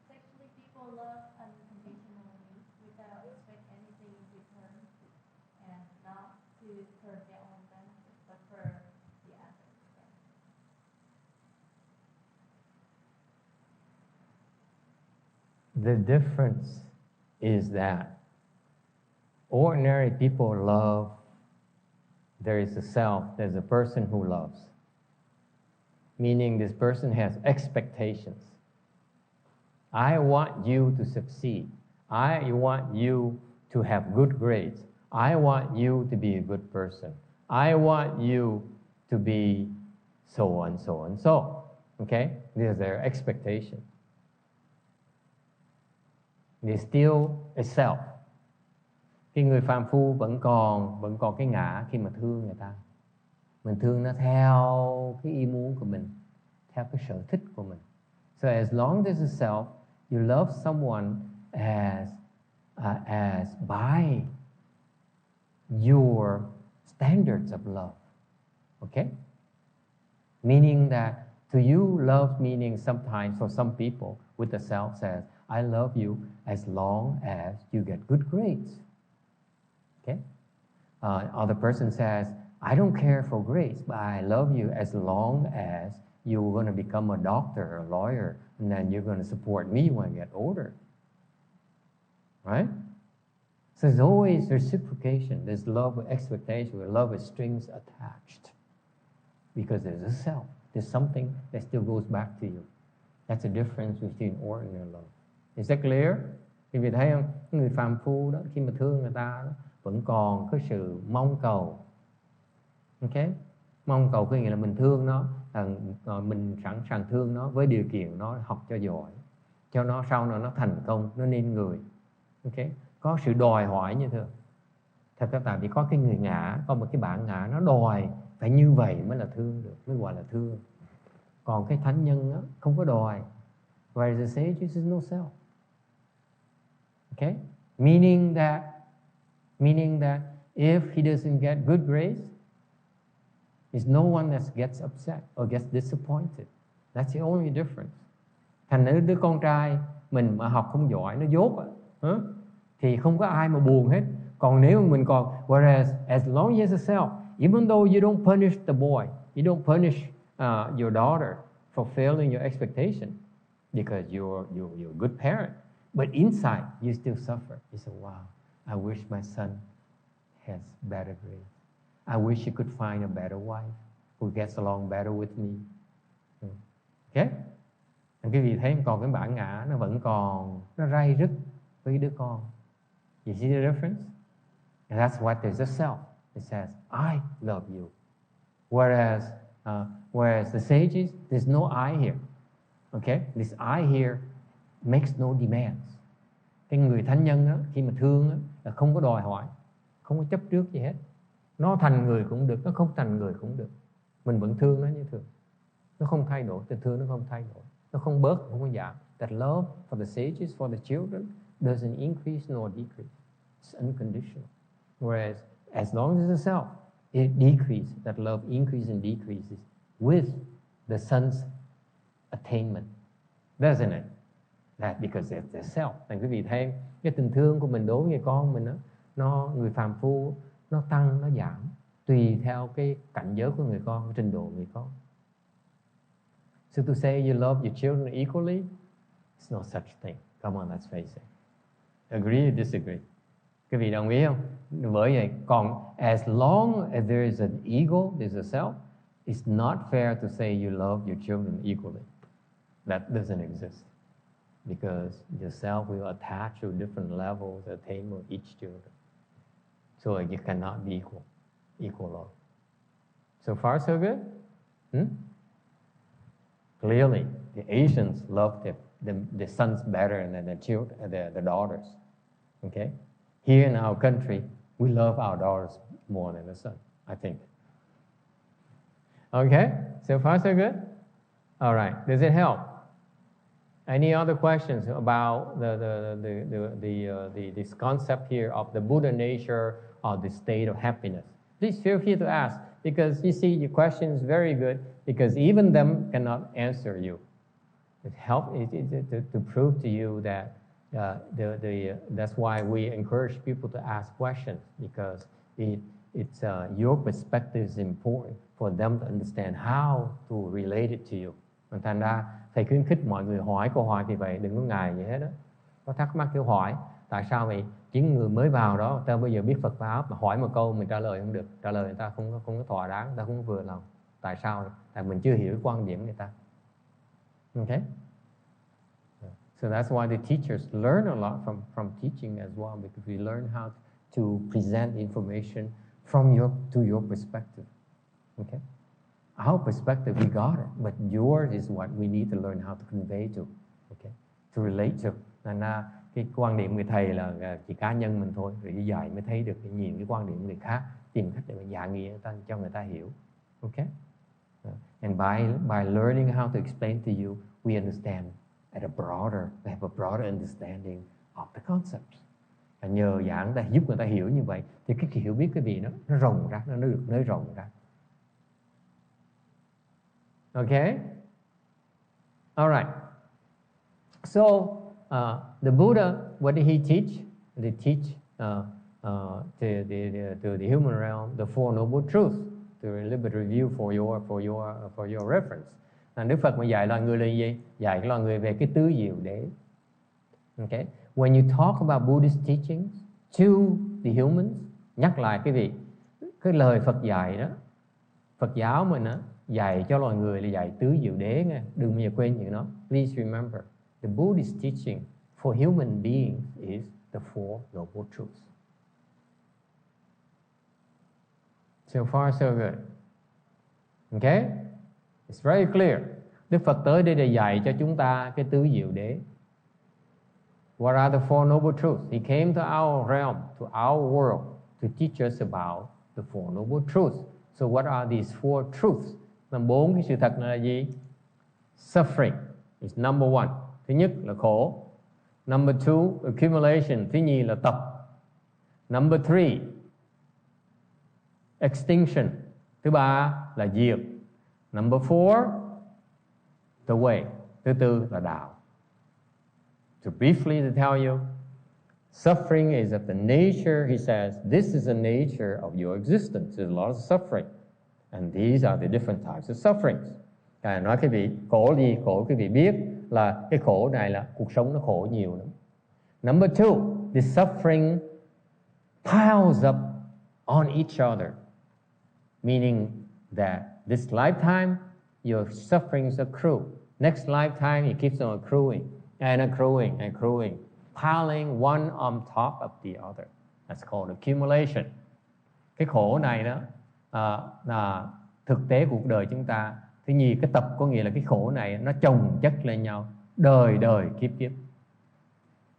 Sexually, people love unconditionally without expect anything in return, and not to for their own benefit, but for the other's benefit. The difference is that ordinary people love, there is a self, there's a person who loves. Meaning this person has expectations. I want you to succeed. I want you to have good grades. I want you to be a good person. I want you to be so and so and so. Okay? These are their expectations. There's still a self. Cái người phàm phu vẫn còn cái ngã khi mà thương người ta. Mình thương nó theo cái ý muốn của mình, theo cái sở thích của mình. So as long as there's a self, you love someone as by your standards of love. Okay? Meaning that to you, love meaning sometimes for some people with the self says, I love you as long as you get good grades. Okay? Other person says, I don't care for grace, but I love you as long as you're going to become a doctor or a lawyer, and then you're going to support me when I get older. Right? So there's always reciprocation. There's love with expectation, with love with strings attached. Because there's a self. There's something that still goes back to you. That's the difference between ordinary love. Is that clear? Quý vị thấy không? Người phàm phu đó, khi mà thương người ta đó, vẫn còn có sự mong cầu. Ok? Mong cầu có nghĩa là mình thương nó, mình sẵn sàng thương nó với điều kiện nó học cho giỏi, cho nó sau này nó thành công, nó nên người. Ok? Có sự đòi hỏi như thế. Thật ra tại vì có cái người ngã, có một cái bản ngã nó đòi phải như vậy mới là thương được, mới gọi là thương. Còn cái thánh nhân đó, không có đòi. Whereas the sage is no self. Okay? Meaning that if he doesn't get good grace, there's no one that gets upset or gets disappointed. That's the only difference. Thành nữ đứa con trai mình mà học không giỏi, nó dốt thì không có ai mà buồn hết. Còn nếu mình còn, whereas as long as a self, even though you don't punish the boy, you don't punish your daughter for failing your expectation because you're a good parent, but inside you still suffer. You say, wow, I wish my son has better grace. I wish he could find a better wife who gets along better with me. Okay? Quý vị thấy còn cái bản ngã nó vẫn còn, nó ray rứt với đứa con. You see the difference? And that's what there's a self. It says, I love you. Whereas the sages, there's no I here. Okay? This I here makes no demands. Cái người thánh nhân đó, khi mà thương đó, là không có đòi hỏi, không có chấp trước gì hết. Nó thành người cũng được, nó không thành người cũng được. Mình vẫn thương nó như thường. Nó không thay đổi, tình thương nó không thay đổi. Nó không bớt, không có giảm. That love for the sages, for the children, doesn't increase nor decrease. It's unconditional. Whereas, as long as it's a self, it decreases. That love increases and decreases with the son's attainment. Doesn't it? That because it's the self. Thành quý vị thấy cái tình thương của mình đối với con mình đó, nó người phàm phu, nó tăng, nó giảm tùy theo cái cảnh giới của người con, cái trình độ của người con. So to say you love your children equally, it's no such thing. Come on, let's face it. Agree or disagree? Quý vị đồng ý không? Bởi vậy, còn as long as there is an ego, there's a self, it's not fair to say you love your children equally. That doesn't exist. Because the self will attach to different levels of attainment of each children. So you cannot be equal love. So far, so good? Clearly, the Asians love the sons better than the children, the daughters. Okay? Here in our country, we love our daughters more than the son, I think. Okay? So far, so good? All right. Does it help? Any other questions about this concept here of the Buddha nature or the state of happiness? Please feel free to ask, because you see your question is very good, because even them cannot answer you. It helps to prove to you that that's why we encourage people to ask questions, because it's your perspective is important for them to understand how to relate it to you. Thành ra thầy khuyến khích mọi người hỏi câu hỏi thì vậy, đừng có ngại gì hết đó. Có thắc mắc cứ hỏi. Tại sao vậy? Những người mới vào đó, người ta bây giờ biết Phật pháp mà hỏi một câu mình trả lời không được, trả lời người ta không có thỏa đáng, người ta không có vừa lòng. Tại sao? Tại mình chưa hiểu quan điểm người ta. Okay? So that's why the teachers learn a lot from teaching as well, because we learn how to present information to your perspective. Okay? Our perspective, we got it, but yours is what we need to learn how to convey to, okay? To relate to. Nên cái quan điểm người thầy là chỉ cá nhân mình thôi, rồi đi dạy mới thấy được, nhìn cái quan điểm người khác, tìm cách để mà dạ nghĩa cho người ta hiểu, okay? And by learning how to explain to you, we understand we have a broader understanding of the concepts. Và nhờ giảng ta giúp người ta hiểu như vậy, thì cái hiểu biết cái gì nó rộng ra, nó được nới rộng ra. Okay? All right. So, the Buddha, what did he teach? He teach to the human realm the Four Noble Truths. to a little bit review for your reference. Đức Phật mà dạy loài người là gì? Dạy cái loài người về cái tứ diệu đế. Okay. When you talk about Buddhist teachings to the humans, nhắc lại cái lời Phật dạy đó, Phật giáo mình á, dạy cho loài người là dạy tứ diệu đế nghe, đừng bao giờ quên chuyện đó. Please remember, the Buddhist teaching for human beings is the Four Noble Truths. So far so good. Okay? It's very clear. Đức Phật tới đây để dạy cho chúng ta cái tứ diệu đế. What are the Four Noble Truths? He came to our realm, to our world, to teach us about the Four Noble Truths. So what are these four truths? Năm 4 cái sự thật này là gì? Suffering is number one. Thứ nhất là khổ. Number two, accumulation. Thứ nhì là tập. Number three, extinction. Thứ ba là diệt. Number four, the way. Thứ tư là đạo. So briefly to tell you, suffering is of the nature, he says, this is the nature of your existence. There's a lot of suffering. And these are the different types of sufferings. Nói quý vị, khổ gì? Khổ quý vị biết là cái khổ này là cuộc sống nó khổ nhiều lắm. Number two, the suffering piles up on each other. Meaning that this lifetime, your sufferings accrue. Next lifetime, it keeps on accruing and accruing and accruing, piling one on top of the other. That's called accumulation. Cái khổ này đó là thực tế cuộc đời chúng ta. Thứ nhì, cái tập có nghĩa là cái khổ này nó chồng chất lên nhau, đời đời kiếp kiếp.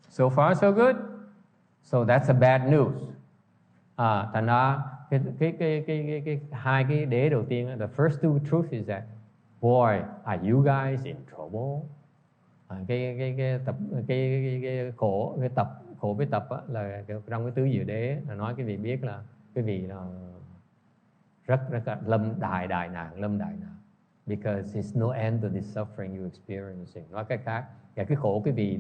So far so good. So that's a bad news. Thành ra cái hai cái đế đầu tiên, the first two truths is that, boy, are you guys in trouble? Cái khổ, cái tập, khổ với tập á, là trong cái tứ diệu đế là nói cái vị biết là cái vị là rất lâm đại nạn. Because there's no end to this suffering you're experiencing. Nói cách khác, và cái khổ cái vị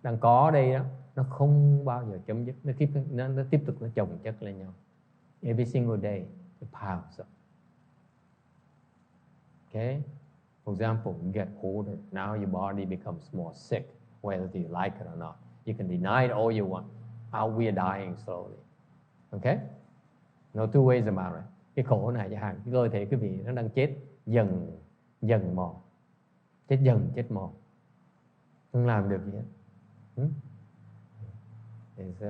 đang có đây đó, nó không bao giờ chấm dứt, nó tiếp tục nó chồng chất lên nhau. Every single day it piles up. Okay? For example, you get older. Now your body becomes more sick, whether you like it or not. You can deny it all you want. We are dying slowly. Okay? No two ways about it. Cái khổ này chẳng hạn, cái cơ thể quý vị nó đang chết dần mòn. Chết mòn. Không làm được gì hết. It's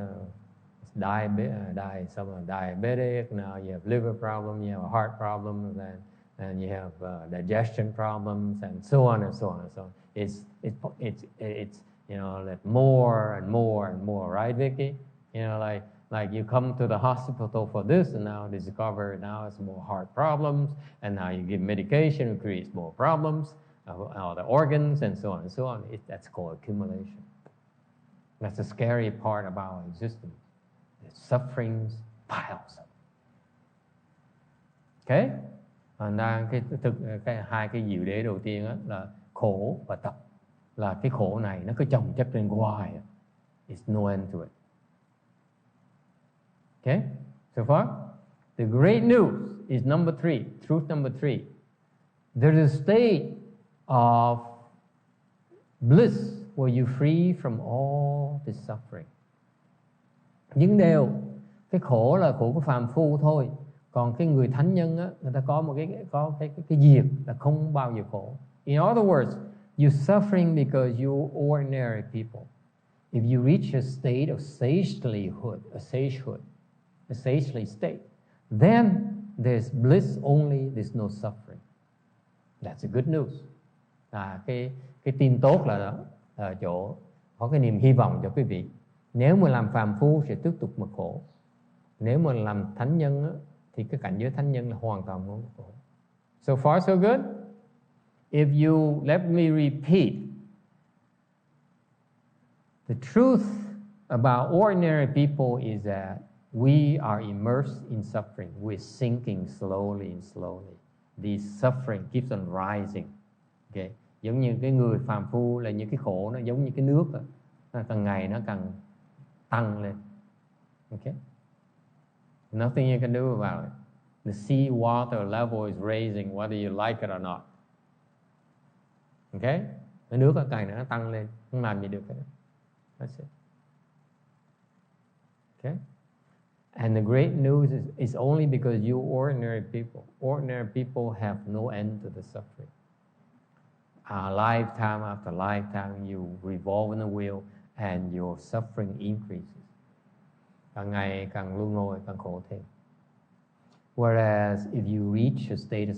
diabetic, now you have liver problems, you have heart problems, and you have digestion problems, and so on and so on and so on. It's you know, like more and more, right, Vicky? You know, like you come to the hospital for this, and now discover now it's more heart problems, and now you give medication, it creates more problems, all the organs, and so on and so on. That's called accumulation. That's the scary part about our existence. The sufferings piles up. Okay? Thành ra cái hai cái diệu đế đầu tiên á, là khổ và tập, là cái khổ này nó cứ chồng chất lên hoài. It's no end to it. Okay? So far? The great news is number three, truth number three. There's a state of bliss where you're free from all the suffering. Nhưng đều, cái khổ là khổ của phàm phu thôi. Còn cái người thánh nhân á, người ta có cái diệt là không bao giờ khổ. In other words, you're suffering because you're ordinary people. If you reach a state of a sagely state, then there's bliss only, there's no suffering. That's a good news. Cái tin tốt là ở chỗ có cái niềm hy vọng cho quý vị. Nếu mà làm phàm phu sẽ tiếp tục mà khổ. Nếu mà làm thánh nhân á, thì cái cảnh giới thánh nhân là hoàn toàn không khổ. So far so good. If you let me repeat, the truth about ordinary people is that we are immersed in suffering. We're sinking slowly. The suffering keeps on rising. Okay? Giống như cái người phàm phu là những cái khổ nó giống như cái nước đó. Nó càng ngày nó càng tăng lên. Okay? Nothing you can do about it. The sea water level is raising whether you like it or not. Okay? Cái nước ở càng nó tăng lên, không làm gì được cái đó. That's it. Okay? And the great news is it's only because you ordinary people have no end to the suffering. Lifetime after lifetime, you revolve in the wheel and your suffering increases. Càng ngày càng luân hồi, càng khổ thêm. Whereas if you reach a state of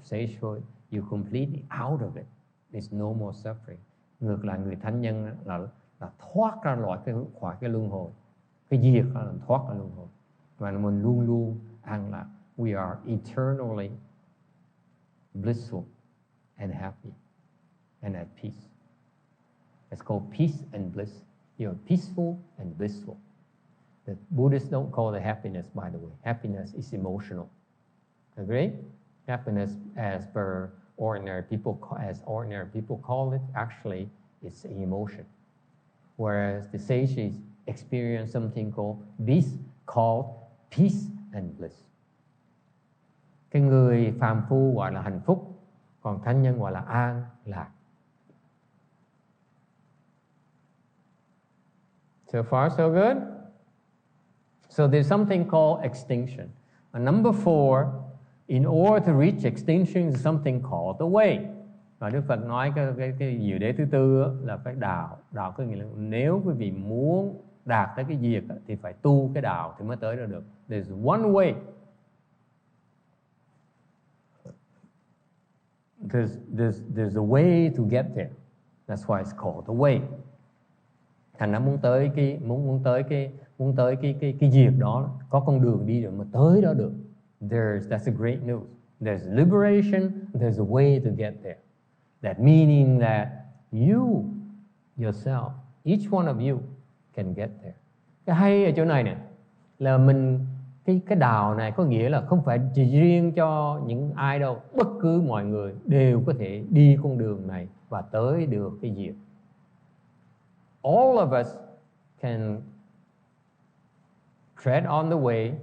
sagehood, you're completely out of it. There's no more suffering. Ngược lại người thánh nhân là thoát ra khỏi cái luân hồi. Cái diệt là thoát ra luân hồi. Và mình luôn luôn an lạc. We are eternally blissful and happy and at peace. It's called peace and bliss. You're peaceful and blissful. The Buddhists don't call it happiness, by the way. Happiness is emotional. Agree? Happiness, as ordinary people call it, actually, it's an emotion. Whereas the sages experience something called peace and bliss. Cái người phàm phu gọi là hạnh phúc, còn thánh nhân gọi là an lạc. So far, so good? So there's something called extinction. And number 4, in order to reach extinction, is something called the way. Và Đức Phật nói cái diệu đế thứ tư là phải đạo. Đạo có nghĩa là nếu quý vị muốn đạt tới cái diệt thì phải tu cái đạo thì mới tới được. There's one way. There's a way to get there. That's why it's called the way. Thành ra muốn tới cái diệt đó, có con đường đi được mà tới đó được. That's a great news. There's liberation, there's a way to get there. That meaning that you yourself, each one of you can get there. Cái hay ở chỗ này nè là cái đạo này có nghĩa là không phải chỉ riêng cho những ai đâu, bất cứ mọi người đều có thể đi con đường này và tới được cái diệt. All of us can tread on the way,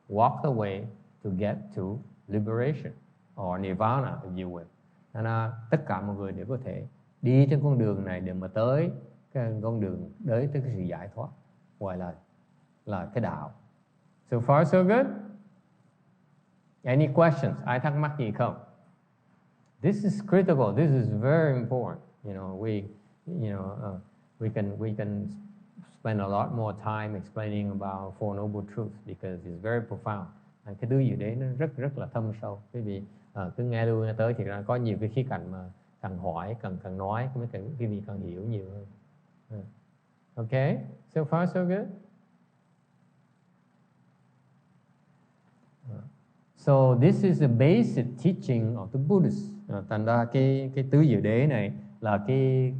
walk the way to get to liberation or nirvana, if you will. Nên tất cả mọi người đều có thể đi trên con đường này để mà tới cái con đường tới cái sự giải thoát, gọi là cái đạo. So far, so good? Any questions? Ai thắc mắc gì không? This is critical. This is very important. We can spend a lot more time explaining about Four Noble Truths because it's very profound. Cái tứ diệu đế nó rất là thâm sâu. Quý vị cứ nghe luôn nghe tới thì có nhiều cái khía cạnh mà cần hỏi, cần nói, quý vị cần hiểu nhiều hơn. Okay, so far so good. So this is the basic teaching of the Buddhists. Thành ra cái tứ diệu đế này là cái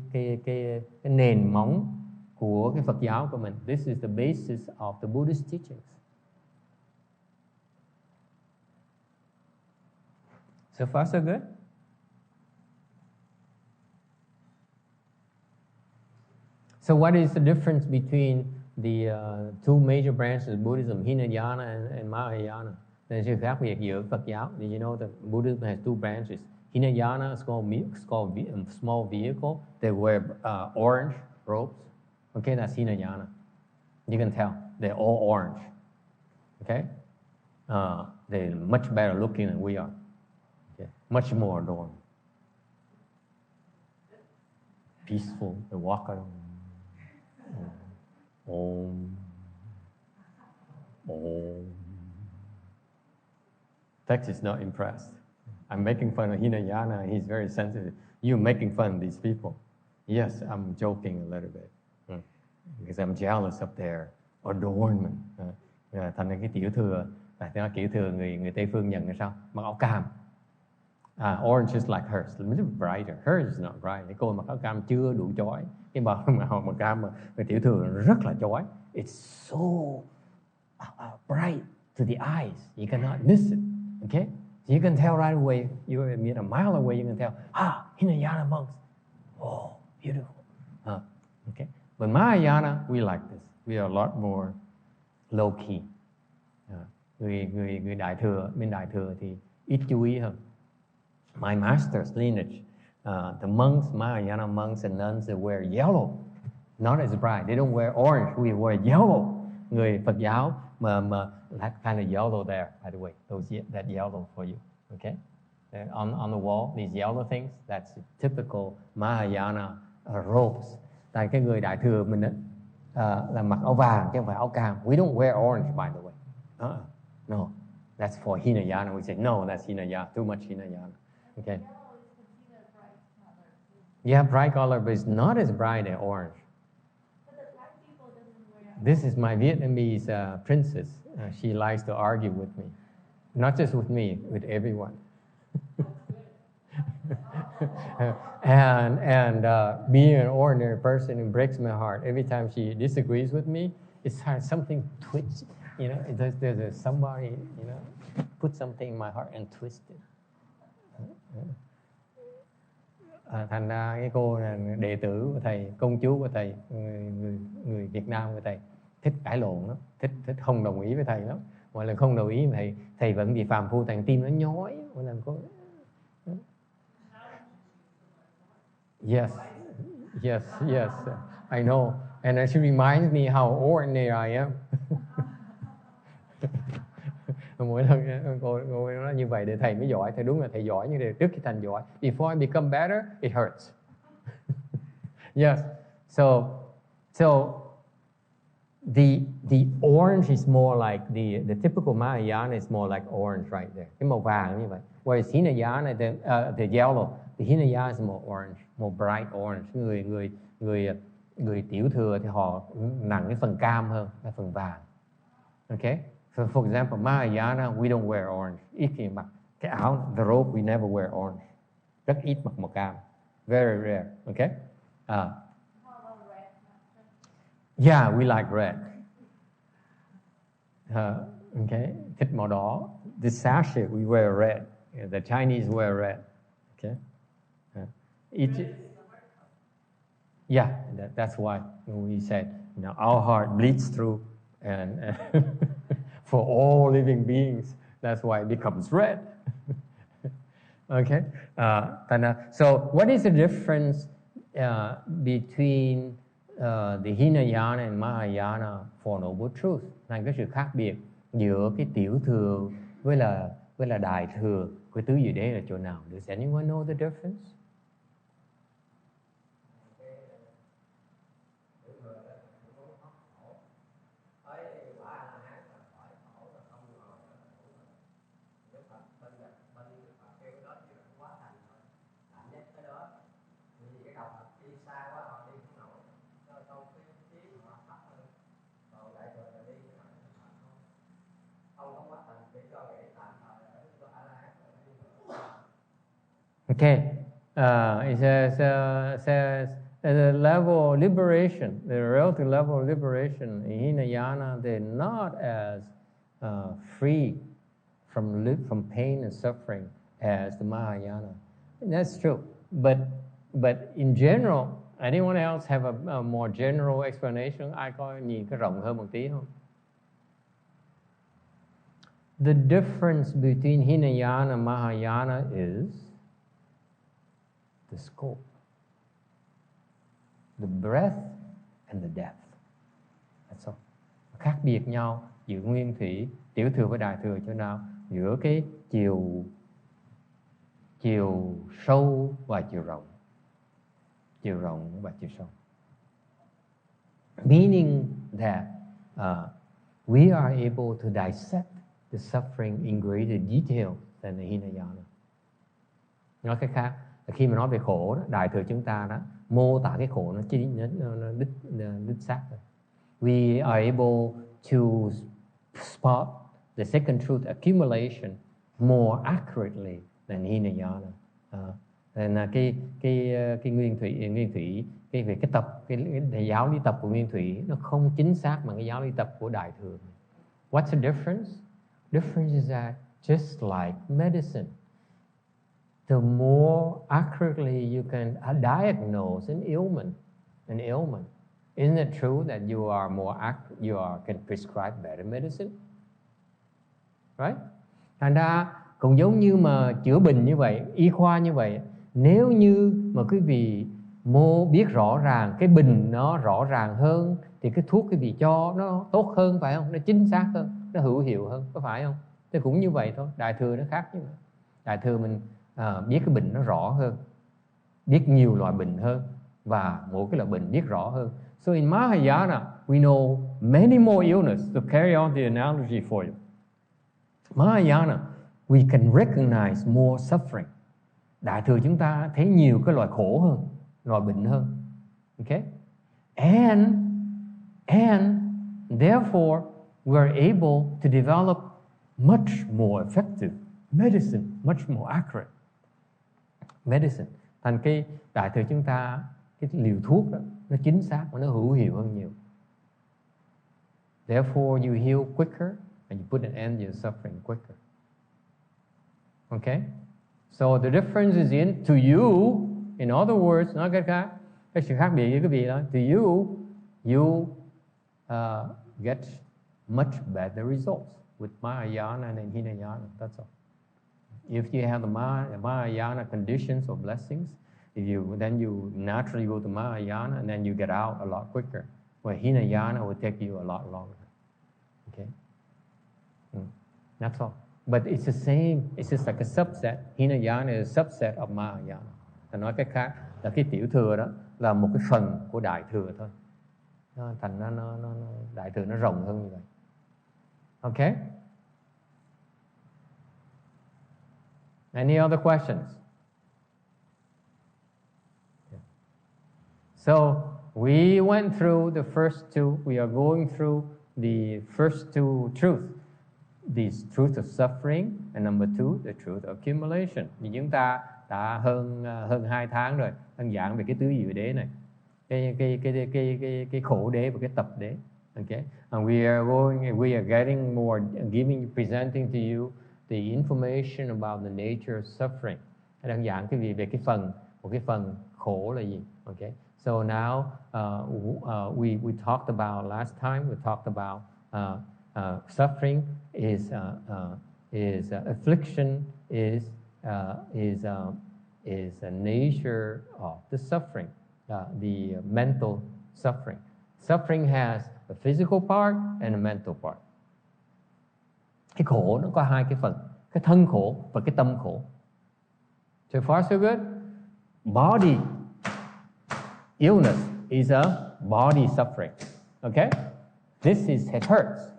nền móng của cái Phật giáo của mình. This is the basis of the Buddhist teachings. So far, so good? So what is the difference between the two major branches of Buddhism, Hinayana and Mahayana? There's sự khác biệt giữa Phật giáo. Did you know that Buddhism has two branches? Hinayana is called a small vehicle. They wear orange robes. Okay, that's Hinayana. You can tell they're all orange. Okay, they're much better looking than we are. Okay, much more adorned, peaceful. They walk around. Text is not impressed. I'm making fun of Hinayana. He's very sensitive. You're making fun of these people. Yes, I'm joking a little bit. Because I'm jealous of their adornment. Thành ra cái tiểu thừa, tại sao tiểu thừa người Tây phương nhận là sao? Mặc áo cam. Orange is like hers, a little brighter. Hers is not bright. Cái cô mặc áo cam chưa đủ chói. Cái màu cam mà người tiểu thừa rất là chói. It's so bright to the eyes. You cannot miss it. Okay? So you can tell right away. You're a mile away. You can tell. Hinayana monks. Oh, beautiful. Okay. But Mahayana, we like this. We are a lot more low-key. người đại thừa, bên đại thừa thì ít chú ý hơn. My master's lineage, the monks, Mahayana monks and nuns, they wear yellow, not as bright. They don't wear orange. We wear yellow. Người Phật giáo mà that kind of yellow there, by the way, that yellow for you, okay? On the wall, these yellow things, that's typical Mahayana robes. Tại cái người đại thừa mình là mặc áo vàng chứ không phải áo cam. We don't wear orange, by the way. No, that's for Hinayana. We say no, that's Hinayana. Too much Hinayana. Okay. Yellow is considered a bright color. Yeah, bright color, but it's not as bright as orange. But the Thai people doesn't wear. This is my Vietnamese princess. She likes to argue with me, not just with me, with everyone. and being an ordinary person, it breaks my heart. Every time she disagrees with me, it's something twitch. You know, there's somebody, you know, put something in my heart and twist it. Thành ra cái cô là đệ tử của thầy, công chúa của thầy, người Việt Nam của thầy, thích cãi lộn lắm, thích không đồng ý với thầy lắm. Mọi lần không đồng ý với thầy vẫn bị phàm phu, thằng tim nó nhói. Mỗi lần có Yes, I know. And she reminds me how ordinary I am. Mỗi lần cô nói như vậy để thầy mới giỏi. Thầy đúng là thầy giỏi, nhưng trước khi thành giỏi, before I become better, it hurts. Yes. So the orange is more like the typical Mahayana is more like orange right there. Cái màu vàng như vậy. Whereas Hinayana, the yellow, the Hinayana is more orange, more bright orange. Người tiểu thừa thì họ nặng cái phần cam hơn, cái phần vàng. Okay? So for example, Mahayana, we don't wear orange. Ít khi mặc cái áo, the robe, we never wear orange. Rất ít mặc màu cam. Very rare. Okay? How about red? Yeah, we like red. Okay? Thích màu đỏ. The sachet, we wear red. The Chinese wear red. Okay? Yeah, that's why we said, you know, our heart bleeds through and for all living beings. That's why it becomes red. Okay? So what is the difference between the Hinayana and Mahayana for Noble Truth? Này, cái sự khác biệt giữa cái tiểu thừa với là đại thừa của tứ diệu đế là chỗ nào? Does anyone know the difference? Okay, it says the level of liberation, the relative level of liberation in Hinayana, they're not as free from pain and suffering as the Mahayana. And that's true, but in general, anyone else have a more general explanation? Ai có nhìn cái rộng hơn một tí không? The difference between Hinayana and Mahayana is the scope, the breadth and the depth. That's all. Khác biệt nhau giữa nguyên thủy, tiểu thừa với đại thừa chỗ nào? Giữa cái chiều sâu và chiều rộng. Chiều rộng và chiều sâu. Meaning that we are able to dissect the suffering in greater detail than the Hinayana. Nói cách khác, khi mà nói về khổ đó, đại thừa chúng ta đó mô tả cái khổ nó đích xác rồi. We are able to spot the second truth accumulation more accurately than Hinayana. Là cái nguyên thủy cái về cái tập cái giáo lý tập của nguyên thủy nó không chính xác bằng cái giáo lý tập của đại thừa. What's the difference? Difference is that just like medicine, the more accurately you can diagnose an ailment, isn't it true that you can prescribe better medicine? right? Thành ra cũng giống như mà chữa bệnh như vậy, y khoa như vậy, nếu như mà quý vị biết rõ ràng cái bệnh nó rõ ràng hơn thì cái thuốc quý vị cho nó tốt hơn, phải không? Nó chính xác hơn, nó hữu hiệu hơn, có phải không? Thì cũng như vậy thôi. Đại thừa nó khác như vậy. Đại thừa mình biết cái bệnh nó rõ hơn, biết nhiều loại bệnh hơn, và mỗi cái loại bệnh biết rõ hơn. So in Mahayana, we know many more illness. To carry on the analogy for you, Mahayana, we can recognize more suffering. Đại thừa chúng ta thấy nhiều cái loại khổ hơn, loại bệnh hơn. Okay? And therefore, we are able to develop much more effective medicine, much more accurate medicine. Thành cái đại thừa chúng ta, cái liều thuốc đó, nó chính xác và nó hữu hiệu hơn nhiều. Therefore, you heal quicker and you put an end to your suffering quicker. Okay? So the difference is in to you, in other words, nói cách khác, cái sự khác biệt với cái vị đó, to you get much better results with Mahayana and Hinayana. That's all. If you have the Mahayana conditions or blessings, then you naturally go to Mahayana and then you get out a lot quicker. Where Hinayana will take you a lot longer. Okay? That's all. But it's the same. It's just like a subset. Hinayana is a subset of Mahayana. Nói cách khác là cái tiểu thừa đó là một cái phần của đại thừa thôi. Thành nó đại thừa nó rộng hơn như vậy. Okay? Any other questions? So we went through the first two. We are going through the first two truths. The truth of suffering and number two, the truth of accumulation. Thì chúng ta đã hơn 2 tháng rồi đang giảng về cái tứ diệu đế này, cái khổ đế và cái tập đế. Okay, and we are getting more, presenting to you the information about the nature of suffering. Đang giảng cái gì về một cái phần khổ là gì. Okay, so now we talked about last time. We talked about suffering is affliction is a nature of the suffering, the mental suffering. Suffering has a physical part and a mental part. Cái khổ nó có hai cái phần, cái thân khổ và cái tâm khổ. So far so good. Body illness is a body suffering. Okay? This it hurts.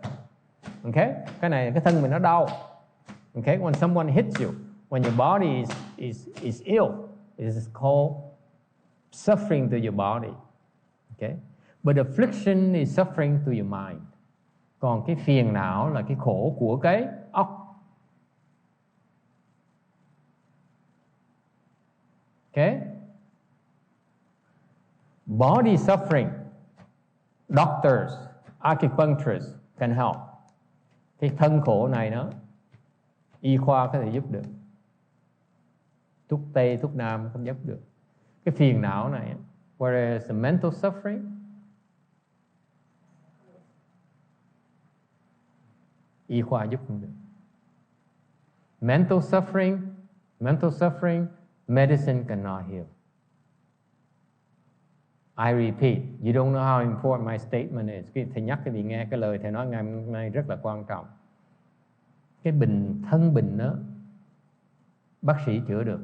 Okay? Cái này, cái thân mình nó đau. Okay? When someone hits you, when your body is ill, it is called suffering to your body. Okay? But affliction is suffering to your mind. Còn cái phiền não là cái khổ của cái óc. Okay? Body suffering, doctors, acupuncturists can help. Cái thân khổ này nó y khoa có thể giúp được, thuốc Tây, thuốc Nam không giúp được. Cái phiền não này, whereas the mental suffering, y khoa giúp không được. Mental suffering, medicine cannot heal. I repeat, you don't know how important my statement is. Thầy nhắc cái vị nghe cái lời thầy nói ngày hôm nay rất là quan trọng. Cái thân bệnh đó, bác sĩ chữa được,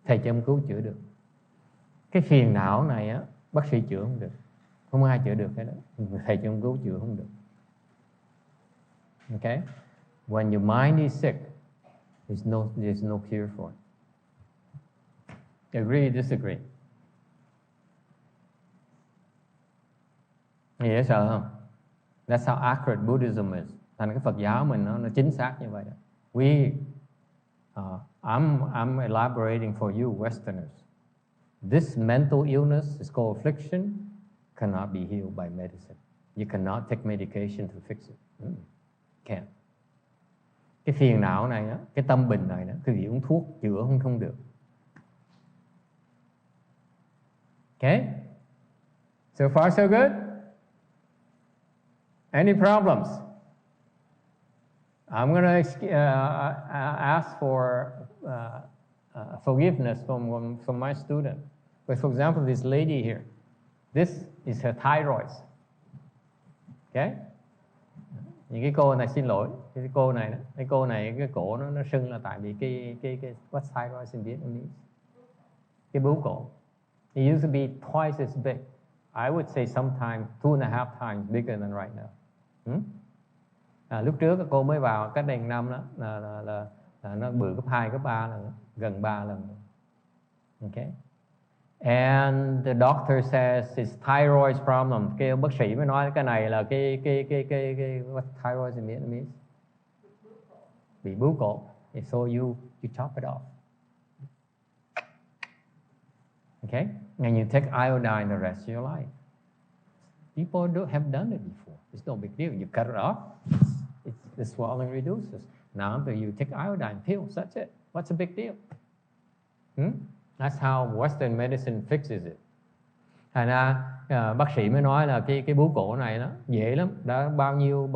thầy châm cứu chữa được. Cái phiền não này á, bác sĩ chữa không được, không ai chữa được cái đó, thầy châm cứu chữa không được. Okay? When your mind is sick, there's no cure for it. Agree, disagree? Dễ sợ không? That's how accurate Buddhism is. Thành cái Phật giáo mình nó chính xác như vậy đó. I'm elaborating for you Westerners. This mental illness is called affliction, cannot be healed by medicine. You cannot take medication to fix it. Can't. Cái phiền não này đó, cái tâm bệnh này đó, cái gì uống thuốc chữa không được. Okay? So far so good? Any problems? I'm going to ask for forgiveness from my student. But for example, this lady here, this is her thyroid. Okay? Những cái cô này xin lỗi, cái cô này đó, cái cô này cái cổ nó sưng là tại vì cái what's thyroid in Vietnamese? Cái bướu cổ. It used to be twice as big. I would say sometimes 2.5 times bigger than right now. Lúc trước cô mới vào cách đây 1 năm đó là nó bự gấp 2, gấp 3 lần, gần 3 lần. Okay. And the doctor says it's thyroid problem. Cái bác sĩ mới nói cái này là cái what thyroid in Vietnamese? Bị bướu cổ. So you chop it off. Okay? And you take iodine the rest of your life. People have done it before. It's no big deal. You cut it off, the swelling reduces. Now you take iodine pills, that's it. What's the big deal? That's how Western medicine fixes it. Thành ra bác sĩ mới nói là cái bướu cổ này nó dễ lắm. Đã bao nhiêu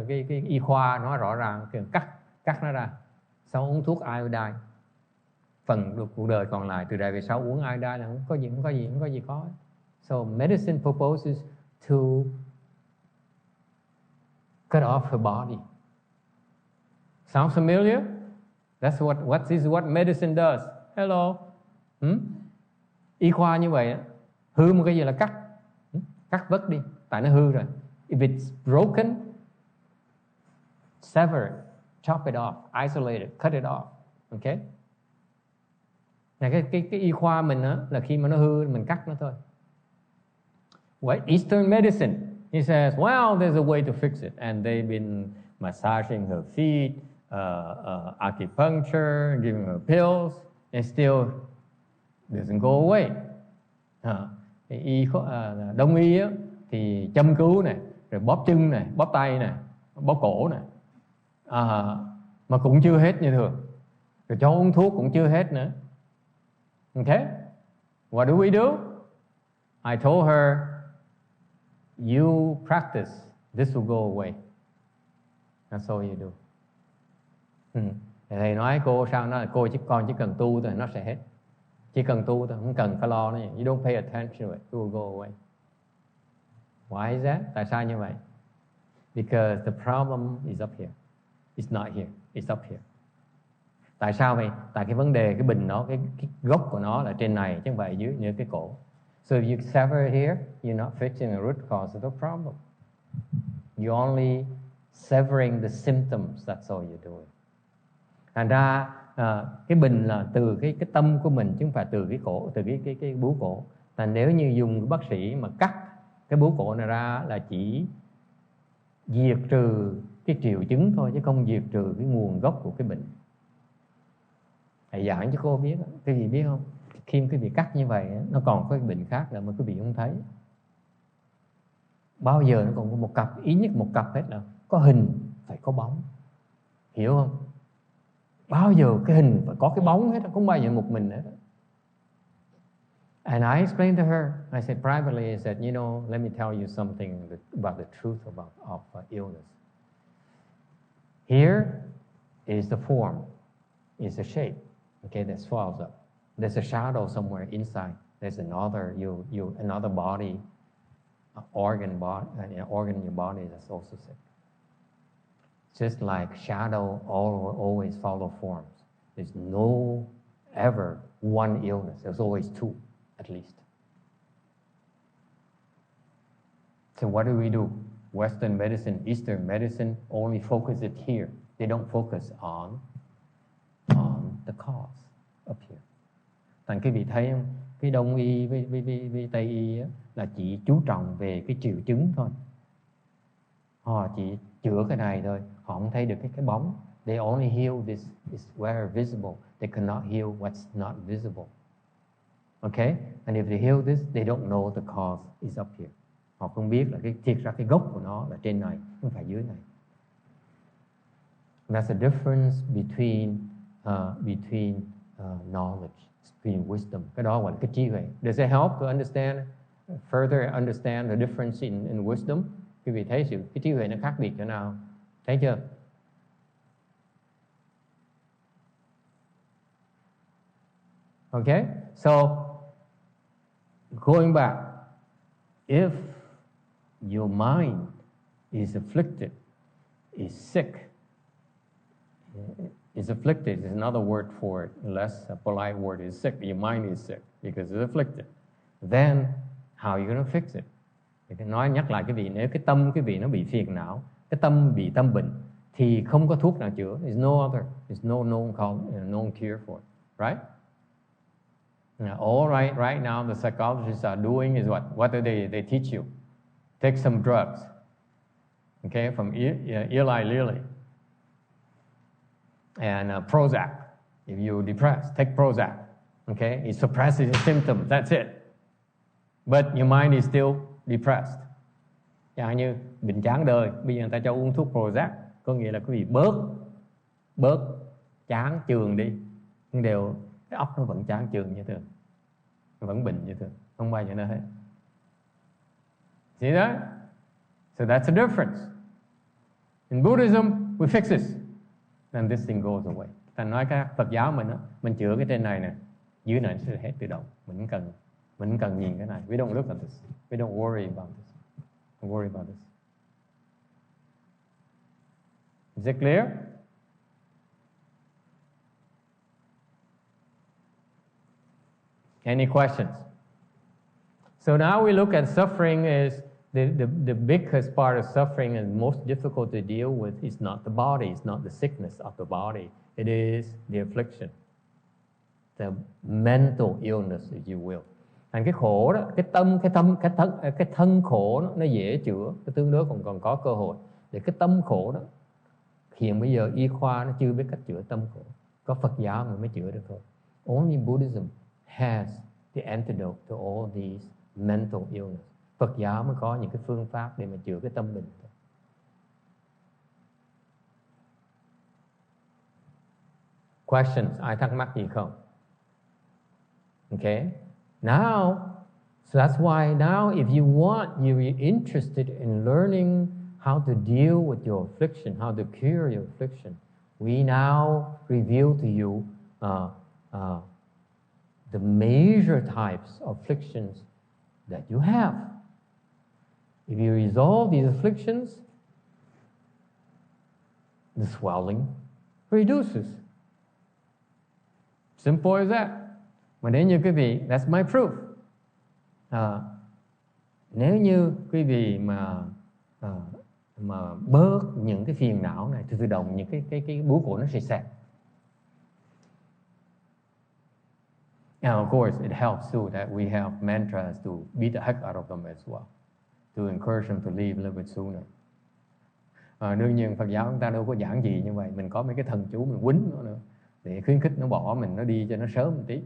cái y khoa nói rõ ràng, cắt nó ra. Sau uống thuốc iodine. Phần cuộc đời còn lại từ đây về sau uống iodine là không có gì có. So medicine proposes to cut off her body. Sounds familiar? This is what medicine does. Hello. Y khoa như vậy, hư một cái gì là cắt vứt đi, tại nó hư rồi. If it's broken, sever it, chop it off, isolate it, cut it off. Okay? Này cái y khoa mình á là khi mà nó hư mình cắt nó thôi. What Eastern medicine? He says, well, there's a way to fix it, and they've been massaging her feet, acupuncture, giving her pills, and still doesn't go away. Đông y á, thì châm cứu này, rồi bóp chân này, bóp tay này, bóp cổ này, mà cũng chưa hết như thường. Rồi cho uống thuốc cũng chưa hết nữa. Okay? What do we do? I told her, you practice, this will go away. That's all you do. Thầy nói cô sao nó là con chỉ cần tu thôi nó sẽ hết. Chỉ cần tu thôi, không cần phải lo nó. You don't pay attention to it, it will go away. Why is that? Tại sao như vậy? Because the problem is up here. It's not here, it's up here. Tại sao vậy? Tại cái vấn đề, cái bình nó, cái gốc của nó là trên này chứ không phải dưới như cái cổ. So if you sever it here, you're not fixing the root cause of the problem. You're only severing the symptoms, that's all you're doing. Thành ra cái bình là từ cái tâm của mình chứ không phải từ cái cổ, từ cái bướu cổ. Thành nếu như dùng bác sĩ mà cắt cái bướu cổ này ra là chỉ diệt trừ cái triệu chứng thôi chứ không diệt trừ cái nguồn gốc của cái bệnh. Thầy giảng cho cô biết, quý vị biết không? Khi quý vị cắt như vậy, nó còn có cái bệnh khác là mà quý vị không thấy. Bao giờ nó còn có một cặp, ít nhất một cặp hết là có hình phải có bóng. Hiểu không? Bao giờ cái hình phải có cái bóng hết, không bao giờ một mình hết. And I explained to her, I said privately, I said, you know, let me tell you something about the truth of illness. Here is the form, is a shape. Okay, that swells up. There's a shadow somewhere inside. There's another body, organ in your body that's also sick. Just like shadow always follow forms. There's no ever one illness. There's always two, at least. So what do? Western medicine, Eastern medicine only focus it here. They don't focus on the cause up here. Thành quý vị thấy không? Cái Đông y với Tây y là chỉ chú trọng về cái triệu chứng thôi. Họ chỉ chữa cái này thôi. Họ không thấy được cái bóng. They only heal this is where visible. They cannot heal what's not visible. Okay? And if they heal this, they don't know the cause is up here. Họ không biết là thiệt ra cái gốc của nó là trên này, không phải dưới này. That's the difference between knowledge, between wisdom. Cái đó gọi là cái trí huệ. Does it help to further understand the difference in wisdom? Quý vị thấy cái trí huệ nó khác biệt chỗ nào? Thấy chưa? Okay? So, going back, if your mind is afflicted, is sick, is afflicted is another word for it, less polite word is sick. Your mind is sick because it's afflicted. Then, how are you going to fix it? Thì nhắc lại cái vị, nếu cái tâm cái vị nó bị phiền não, cái tâm bị tâm bệnh, thì không có thuốc nào chữa. There's no other, there's no known cure for it, right? All right now the psychologists are doing is what? What do they teach you? Take some drugs, okay, from Eli Lilly and Prozac. If you're depressed, take Prozac, okay? It suppresses the symptoms, that's it. But your mind is still depressed. Chẳng như bệnh chán đời, bây giờ người ta cho uống thuốc Prozac, có nghĩa là quý vị bớt chán chường đi, nhưng đều cái óc nó vẫn chán chường như thường, nó vẫn bệnh như thường, không bao giờ nó hết. See that? So that's the difference. In Buddhism, we fix this, and this thing goes away. Thành nói cái Phật giáo mình chữa cái trên này nè, dưới này sẽ hết tự động. Mình cần nhìn cái này. We don't look at this. We don't worry about this. Don't worry about this. Is it clear? Any questions? So now we look at suffering as the biggest part of suffering and most difficult to deal with is not the body, it's not the sickness of the body. It is the affliction, the mental illness, if you will. Thành cái khổ đó, cái thân khổ đó, nó dễ chữa, cái tương đối còn có cơ hội. Để cái tâm khổ đó, hiện bây giờ y khoa nó chưa biết cách chữa tâm khổ. Có Phật giáo mới chữa được thôi. Only Buddhism has the antidote to all these mental illness. Phật giáo mới có những cái phương pháp để mà chữa cái tâm bệnh. Questions? Ai thắc mắc gì không? Okay. Now, so that's why now if you want, you're interested in learning how to deal with your affliction, how to cure your affliction, we now reveal to you the major types of afflictions that you have. If you resolve these afflictions, the swelling reduces. Simple as that. Mà nếu như quý vị, that's my proof. Nếu như quý vị mà bớt những cái phiền não này, thì tự động những cái bướu cổ nó sẽ xẹp. Now, of course, it helps too that we have mantras to beat the heck out of them as well, to encourage them to leave a little bit sooner. Đương nhiên Phật giáo chúng ta đâu có giảng gì như vậy, mình có mấy cái thần chú mình quýnh nó nữa để khuyến khích nó bỏ mình, nó đi cho nó sớm một tí.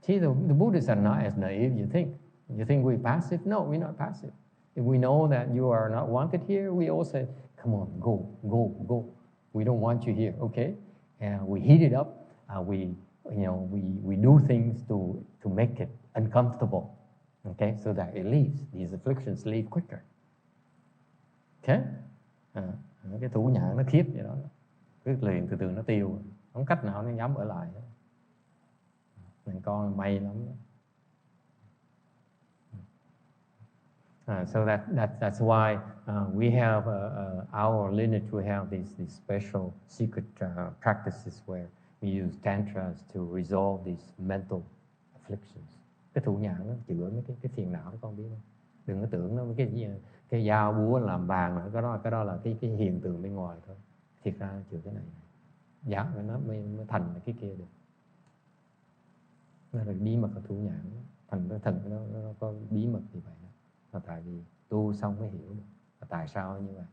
See, the Buddhists are not as naive you think. You think we're passive? No, we're not passive. If we know that you are not wanted here, we all say, come on, go. We don't want you here, okay? And we heat it up. We do things to make it uncomfortable, okay? So that it leaves. These afflictions leave quicker. Okay? Cái thủ nhãn nó khiếp vậy đó. Cứ liền từ từ nó tiêu. Không cách nào nó dám ở lại. Mình con may lắm. So that's why we have our lineage. We have these special secret practices where we use tantras to resolve these mental afflictions. Cái thủ nhãn nó chữa mấy cái phiền não đó, con biết không? Đừng có tưởng nó cái dao búa làm vàng nữa, cái đó là cái hiện tượng bên ngoài thôi. Thiệt ra chữa cái này. Dạ, nó mới thành cái kia được. Nó là bí mật của thủ nhãn. Thần nó có bí mật như vậy đó. Là tại vì tu xong mới hiểu được là tại sao như vậy.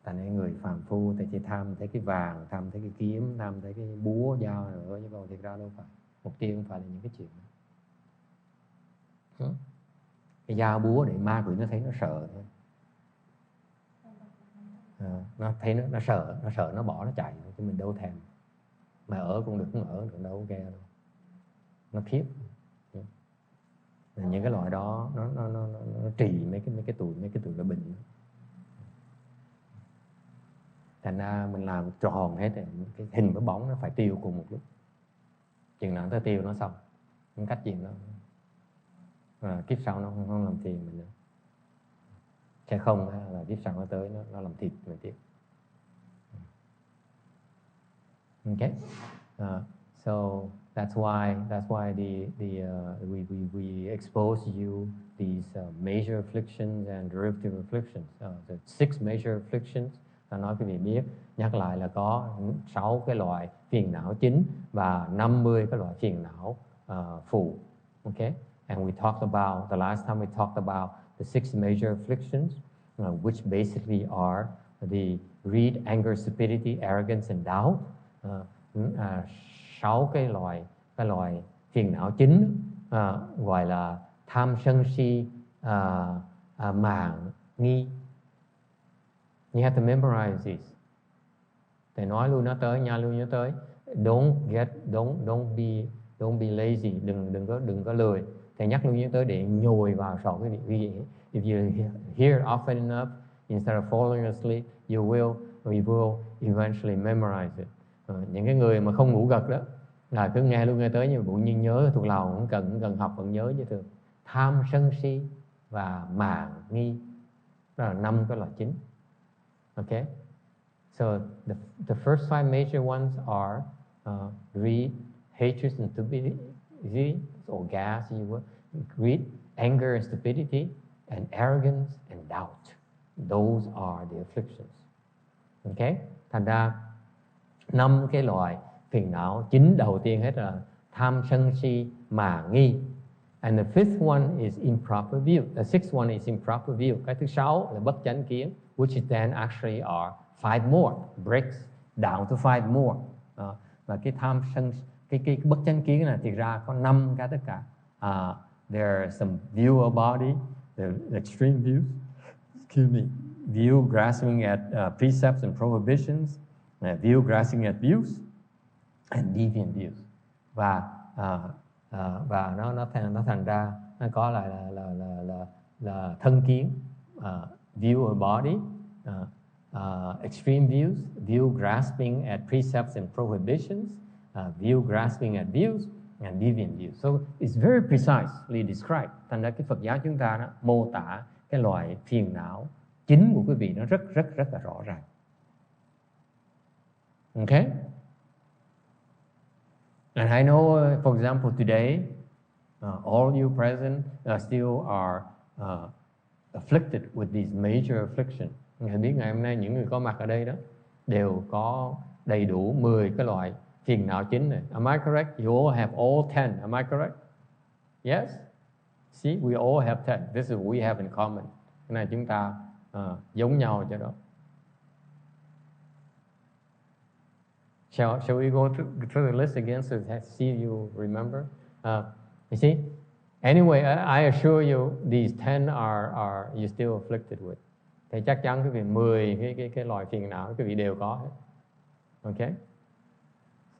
Tại nên người phàm phu thì chỉ tham thấy cái vàng, tham thấy cái kiếm, tham thấy cái búa dao nữa, chứ còn thiệt ra đâu phải. Mục tiêu không phải là những cái chuyện đó. Cái dao búa để ma quỷ nó thấy nó sợ thôi. Nó thấy nó sợ nó bỏ nó chạy, chứ mình đâu thèm. Mà ở cũng được, không ở được đâu ghê đâu. Nó khiếp. Những cái loại đó nó trì mấy cái tuổi là bệnh. Thành ra mình làm tròn hết, cái hình với bóng nó phải tiêu cùng một lúc. chừng nào tới tiêu nó xong, không cách gì nó kiếp sau nó không làm phiền mình nữa. Sẽ không là kiếp sau nó tới nó làm thịt mình tiếp. Okay, so that's why we expose you these major afflictions and derivative afflictions. The 6 major afflictions. Ta nói quý vị biết, nhắc lại là có 6 cái loại phiền não chính và 50 cái loại phiền não phụ. Okay, and we talked about the last time we talked about the 6 major afflictions, which basically are the greed, anger, stupidity, arrogance, and doubt. 6 cái loại phiền não chính gọi là tham, sân, si, mạn, nghi. You have to memorize these. Thầy nói luôn nó tới, nha luôn nhớ tới. Don't be lazy. Đừng có lười. Thầy nhắc luôn nhớ tới để nhồi vào sọ cái vị. If you hear it often enough, instead of falling asleep, you will eventually memorize it. Những cái người mà không ngủ gật đó là cứ nghe luôn nghe tới nhưng bụng nhiên nhớ thuộc lòng, không cần học vẫn nhớ như thường. Tham, sân, si và mạn, nghi. Đó là 5 cái loại chính. Okay, so the first 5 major ones are greed, hatred, and stupidity, or gas, you will. Greed, anger, and stupidity, and arrogance and doubt. Those are the afflictions. Okay, thành ra 5 cái loại phiền não chính đầu tiên hết là tham, sân, si, mạn, nghi. And the 5th one is improper view. The 6th one is improper view. Cái thứ 6 là bất chánh kiến, which then actually are 5 more, breaks down to 5 more. Và cái tham, sân, cái bất chánh kiến này thì ra có 5 cái tất cả. There are some view of body, the extreme views, view grasping at precepts and prohibitions, view grasping at views, and deviant views. Và nó thành ra nó có lại là thân kiến, view of body, extreme views, view grasping at precepts and prohibitions, view grasping at views, and deviant views. So it's very precisely described. Thành ra cái Phật giáo chúng ta đó, mô tả cái loại phiền não chính của quý vị nó rất là rõ ràng. Okay? And I know, for example, today, all you present still are afflicted with these major afflictions. Ngài biết ngày hôm nay những người có mặt ở đây đó đều có đầy đủ 10 cái loại phiền não chính này. Am I correct? You all have all 10. Am I correct? Yes? See, we all have 10. This is what we have in common. Cái này chúng ta giống nhau cho đó. Shall we go through the list again so that see you remember? You see? Anyway, I assure you these 10 are you still afflicted with. Thì chắc chắn quý vị 10 cái loại phiền não quý vị đều có hết. Okay?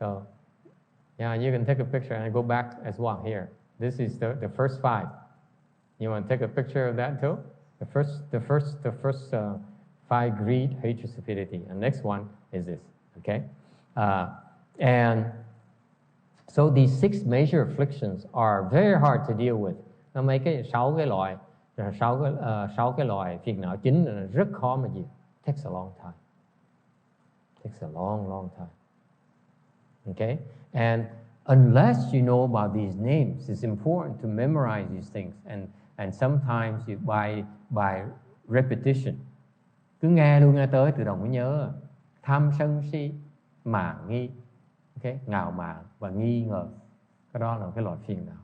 So, yeah, you can take a picture and go back as well here. This is the first 5. You want to take a picture of that too? The first 5 greed, hatred, stupidity. And next one is this. Okay? And so these 6 major afflictions are very hard to deal with. Nó mấy cái 6 cái loại phiền não chính là rất khó mà diệt. Takes a long time. Takes a long time. Okay? And unless you know about these names, it's important to memorize these things. And sometimes by repetition. Cứ nghe luôn nghe tới tự động mới nhớ. Tham, sân, si, mạn, nghi. Okay? Ngạo mạn và nghi ngờ. Cái đó là cái loại phiền não.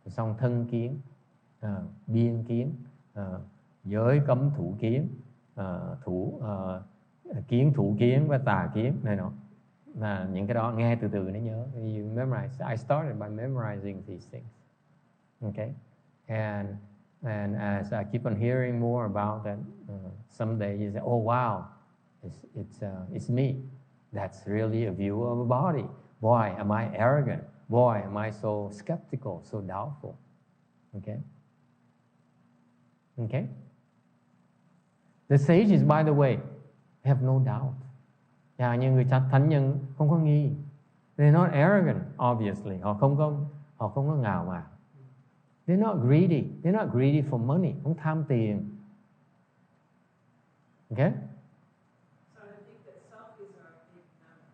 Xong thân kiến, biên kiến, giới cấm thủ kiến, kiến thủ kiến và tà kiến này nọ. Là những cái đó nghe từ để nhớ. You memorize. I started by memorizing these things. Okay? And as I keep on hearing more about that, someday you say, oh wow, it's me. That's really a view of a body. Boy, am I arrogant. Boy, am I so skeptical, so doubtful. Okay? Okay? The sages, by the way, have no doubt. Nhưng người thánh nhân không có nghi. They're not arrogant, obviously. Họ không có ngạo mạn. They're not greedy. They're not greedy for money. Không tham tiền. Okay? So I think that selfies are a big number.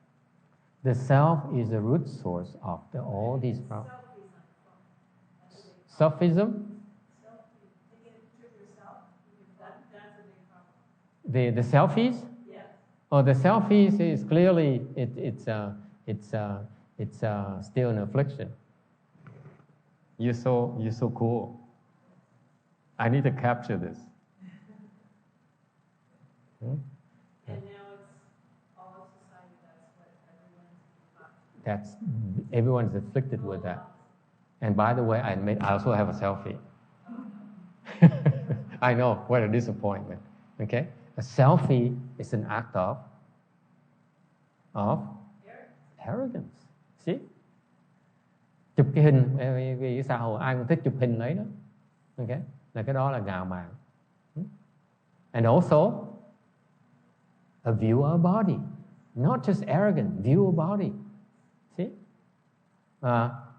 The self is the root source of all these problems. Selfism? Thinking of yourself, that's a big problem. The selfies? Yes. Oh, the selfies is clearly it's still an affliction. You're so cool. I need to capture this. And now it's all of society, that's what everyone's about. Everyone's afflicted with that. And by the way, I also have a selfie. I know, what a disappointment. Okay? A selfie is an act of arrogance. See? Chụp cái hình, vì xã hội ai cũng thích chụp hình lấy đó. Okay? Là cái đó là ngạo mạn. And also, a view of body. Not just arrogant, view of body. See?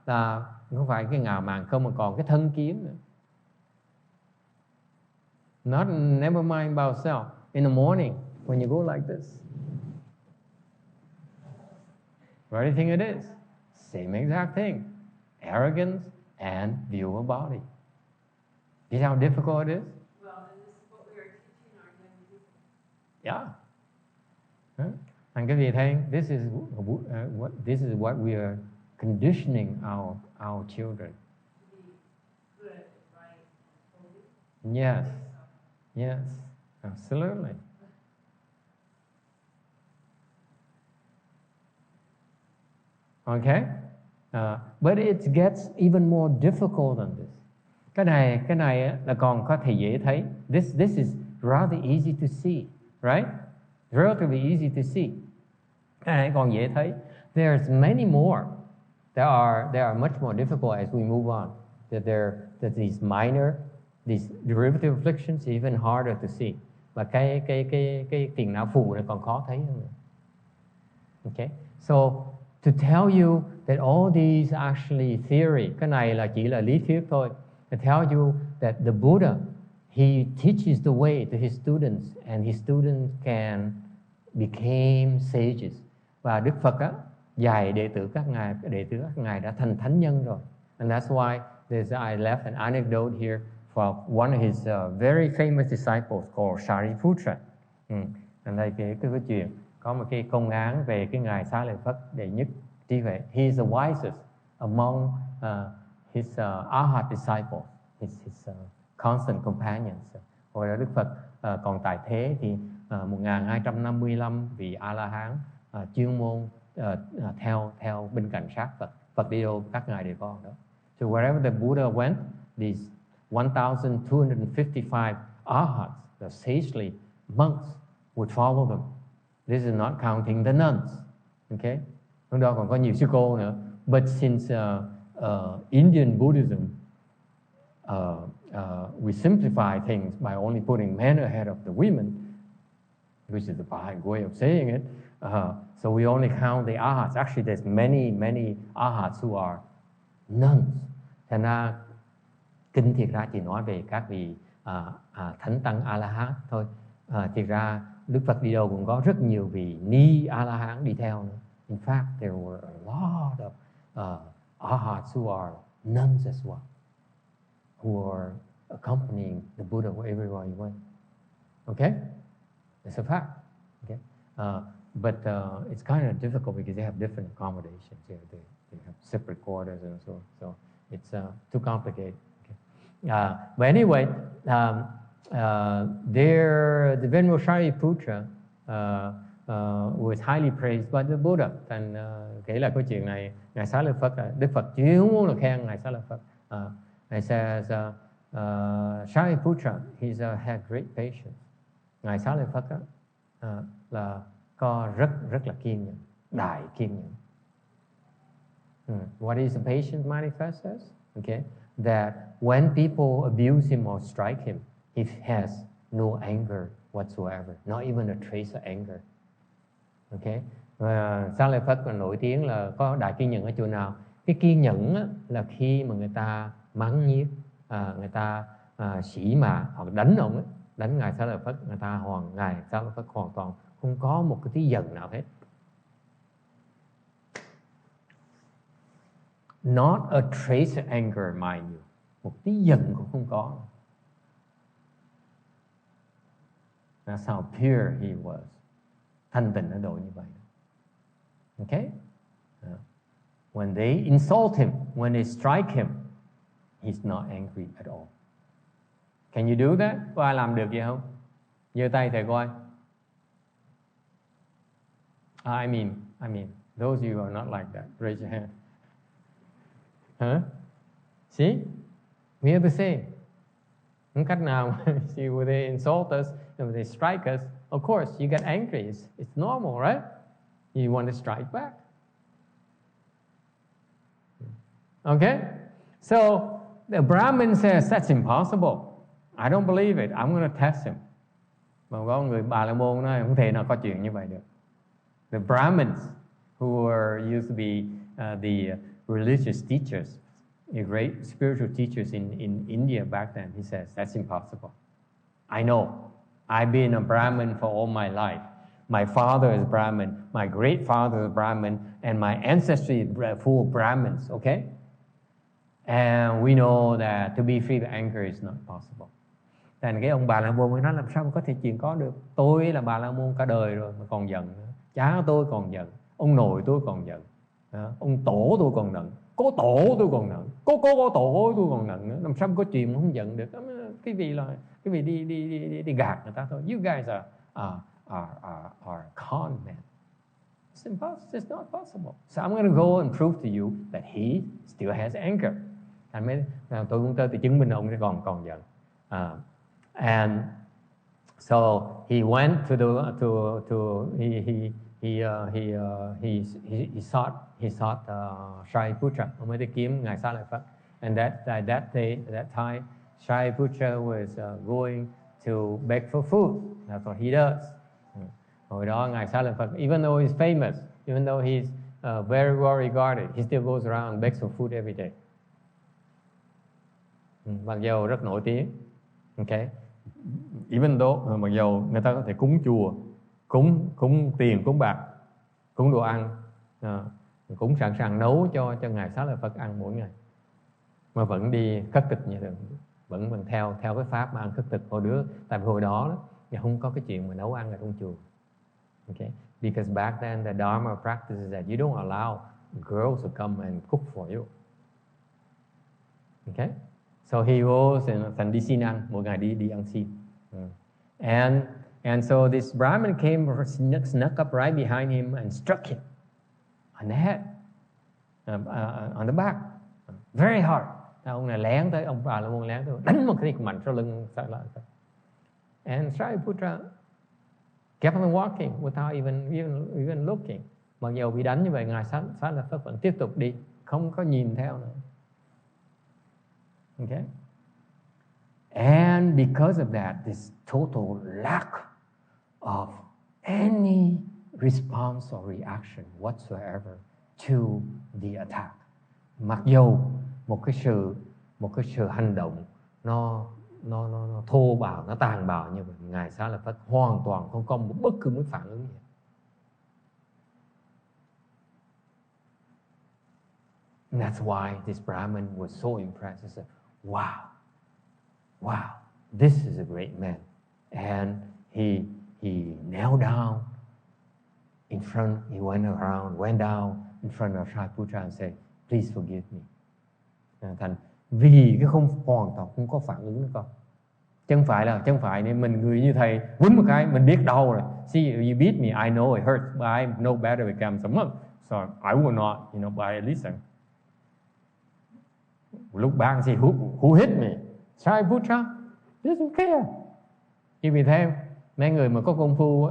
Là không phải cái ngạo mạn không mà còn cái thân kiến nữa. Never mind about self. In the morning, when you go like this, what do you think it is? Same exact thing. Arrogance and view of body. You see how difficult it is? Well, and this is what we are teaching our young people. Yeah. And cái gì thấy? This is what we are conditioning our children. To be good and right and holy. Yes. Yes. Absolutely. Okay. But it gets even more difficult than this. Cái này là còn có thể dễ thấy. This is rather easy to see, right? Relatively easy to see. Cái này còn dễ thấy. There's many more that are much more difficult as we move on. That these minor, these derivative afflictions even harder to see. Và cái phiền não phụ này còn khó thấy hơn nữa. Okay. So to tell you that all these actually theory, cái này là chỉ là lý thuyết thôi. To tell you that the Buddha, he teaches the way to his students and his students can become sages. Và Đức Phật á, dạy đệ tử các ngài đã thành thánh nhân rồi. And that's why I left an anecdote here for one of his very famous disciples called Shariputra. And đây cái chuyện có một cái công án về cái ngài Xá Lợi Phất đệ nhất trí huệ. He is the wisest among his Arhat disciples, his constant companions. Hồi đó Đức Phật còn tại thế thì 1255 vị A-la-hán chuyên môn theo bên cạnh sát Phật. Phật đi đâu các ngài đều có đó. So wherever the Buddha went, these 1,255 arhats, the sagely monks, would follow them. This is not counting the nuns. Okay? Trong đó còn có nhiều sư cô nữa. But since Indian Buddhism, we simplify things by only putting men ahead of the women, which is the Baha'i way of saying it. So we only count the arhats. Actually, there's many arhats who are nuns. Thành ra kinh thiệt ra chỉ nói về các vị thánh tăng A-la-hán thôi. Thiệt ra Đức Phật đi đâu cũng có rất nhiều vị ni A-la-hán đi theo nữa. In fact, there were a lot of arhats who are nuns as well, who are accompanying the Buddha everywhere he went. Okay? It's a fact. Okay? But it's kind of difficult because they have different accommodations. They have separate quarters and so on. So it's too complicated. Okay? But anyway, the Venerable Shariputra was highly praised by the Buddha. Thành kể lại câu chuyện này, ngài Xá Lợi Phất, Đức Phật chuyên muốn là khen ngài Xá Lợi Phất. Ngài says, Shariputra, had great patience. Ngài Xá Lợi Phất là có rất là kiên nhẫn, đại kiên nhẫn. What is the patience manifest as? Okay, that when people abuse him or strike him, he has no anger whatsoever, not even a trace of anger. Okay, Xá Lợi Phất là nổi tiếng là có đại kiên nhẫn ở chỗ nào? Cái kiên nhẫn á, là khi mà người ta mắng nhiếc, người ta sỉ mạ hoặc đánh ông ấy, đánh ngài Xá Lợi Phất, ngài Xá Lợi Phất hoàn toàn không có một cái tí giận nào hết. Not a trace of anger, mind you. Một tí giận cũng không có. That's how pure he was. Thanh tịnh ở độ như vậy. Okay? When they insult him, when they strike him, he's not angry at all. Can you do that? Có ai làm được vậy không? Giơ tay thầy coi. I mean, those of you who are not like that, raise your hand. Huh? See? We have the same. Không cách nào. See, when they insult us, when they strike us, of course, you get angry. It's normal, right? You want to strike back. Okay? So, the Brahmin says, that's impossible. I don't believe it. I'm going to test him. Mà có người Bà La Môn nói, không thể nào có chuyện như vậy được. The Brahmins, who used to be the religious teachers, the great spiritual teachers in India back then, he says, that's impossible. I know. I've been a Brahmin for all my life. My father is Brahmin, my great father is Brahmin, and my ancestry is full of Brahmins, okay? And we know that to be free of anger is not possible. Thành cái ông Bà La Môn mới nói làm sao mà có thể chuyện có được. Tôi là Bà La Môn cả đời rồi mà còn giận nữa. Cha tôi còn giận, ông nội tôi còn giận, ông tổ tôi còn giận, cố tổ tôi còn giận, cố tổ tôi còn giận nữa. Làm sao mà có chuyện mà không giận được? Cái vị đi gạt người ta thôi. You guys are con men. It's not possible. So I'm going to go and prove to you that he still has anger. Thành mới tôi cũng tới chứng minh ông sẽ còn giận. And so he went he sought Shariputra. Ông mới đi kiếm ngài Xá Lợi Phất. And that time Shariputra was going to beg for food. That's what he does. Hồi đó ngài Xá Lợi Phất, even though he's famous, even though he's very well regarded, he still goes around and begs for food every day. Mặc dầu rất nổi tiếng, okay. Even though mặc dầu người ta có thể cúng chùa, cúng tiền, cúng bạc, cúng đồ ăn, cũng sẵn sàng nấu cho ngài Xá Lợi Phất ăn mỗi ngày, mà vẫn đi khất thực như thường, vẫn theo cái pháp mà ăn khất thực tại vì hồi đó không có cái chuyện mà nấu ăn ở trong chùa. Okay, because back then the dharma practice is that you don't allow girls to come and cook for you. Okay, so he goes and đi xin ăn, mỗi ngày đi ăn xin. And so this Brahmin came, snuck up right behind him and struck him on the head, on the back, very hard. Ông này lén tới, ông Bà La Môn lén tới, đánh một cái mạnh sau lưng. And Shariputra kept on walking without even looking. Mặc dù bị đánh như vậy, ngài Xá Lợi Phất vẫn tiếp tục đi, không có nhìn theo nữa. Okay? And because of that, this total lack of any response or reaction whatsoever to the attack. Mặc dù một cái sự hành động nó thô bạo, nó tàn bạo như vậy, ngài Xá Lợi Phất hoàn toàn không có một bất cứ một phản ứng gì. And that's why this Brahmin was so impressed. He said, wow, this is a great man. And he knelt down in front, he went down in front of Shariputra and said, please forgive me. Thành vì cái hoàn toàn không có phản ứng nữa con. Chân phải nên mình người như thầy quýnh một cái mình biết đau rồi. See, you beat me, I know it hurts, but I know better it comes a month. So I will not, but I listen. Lúc bang say, who hit me? Shariputra doesn't care. Khi vì theo mấy người mà có công phu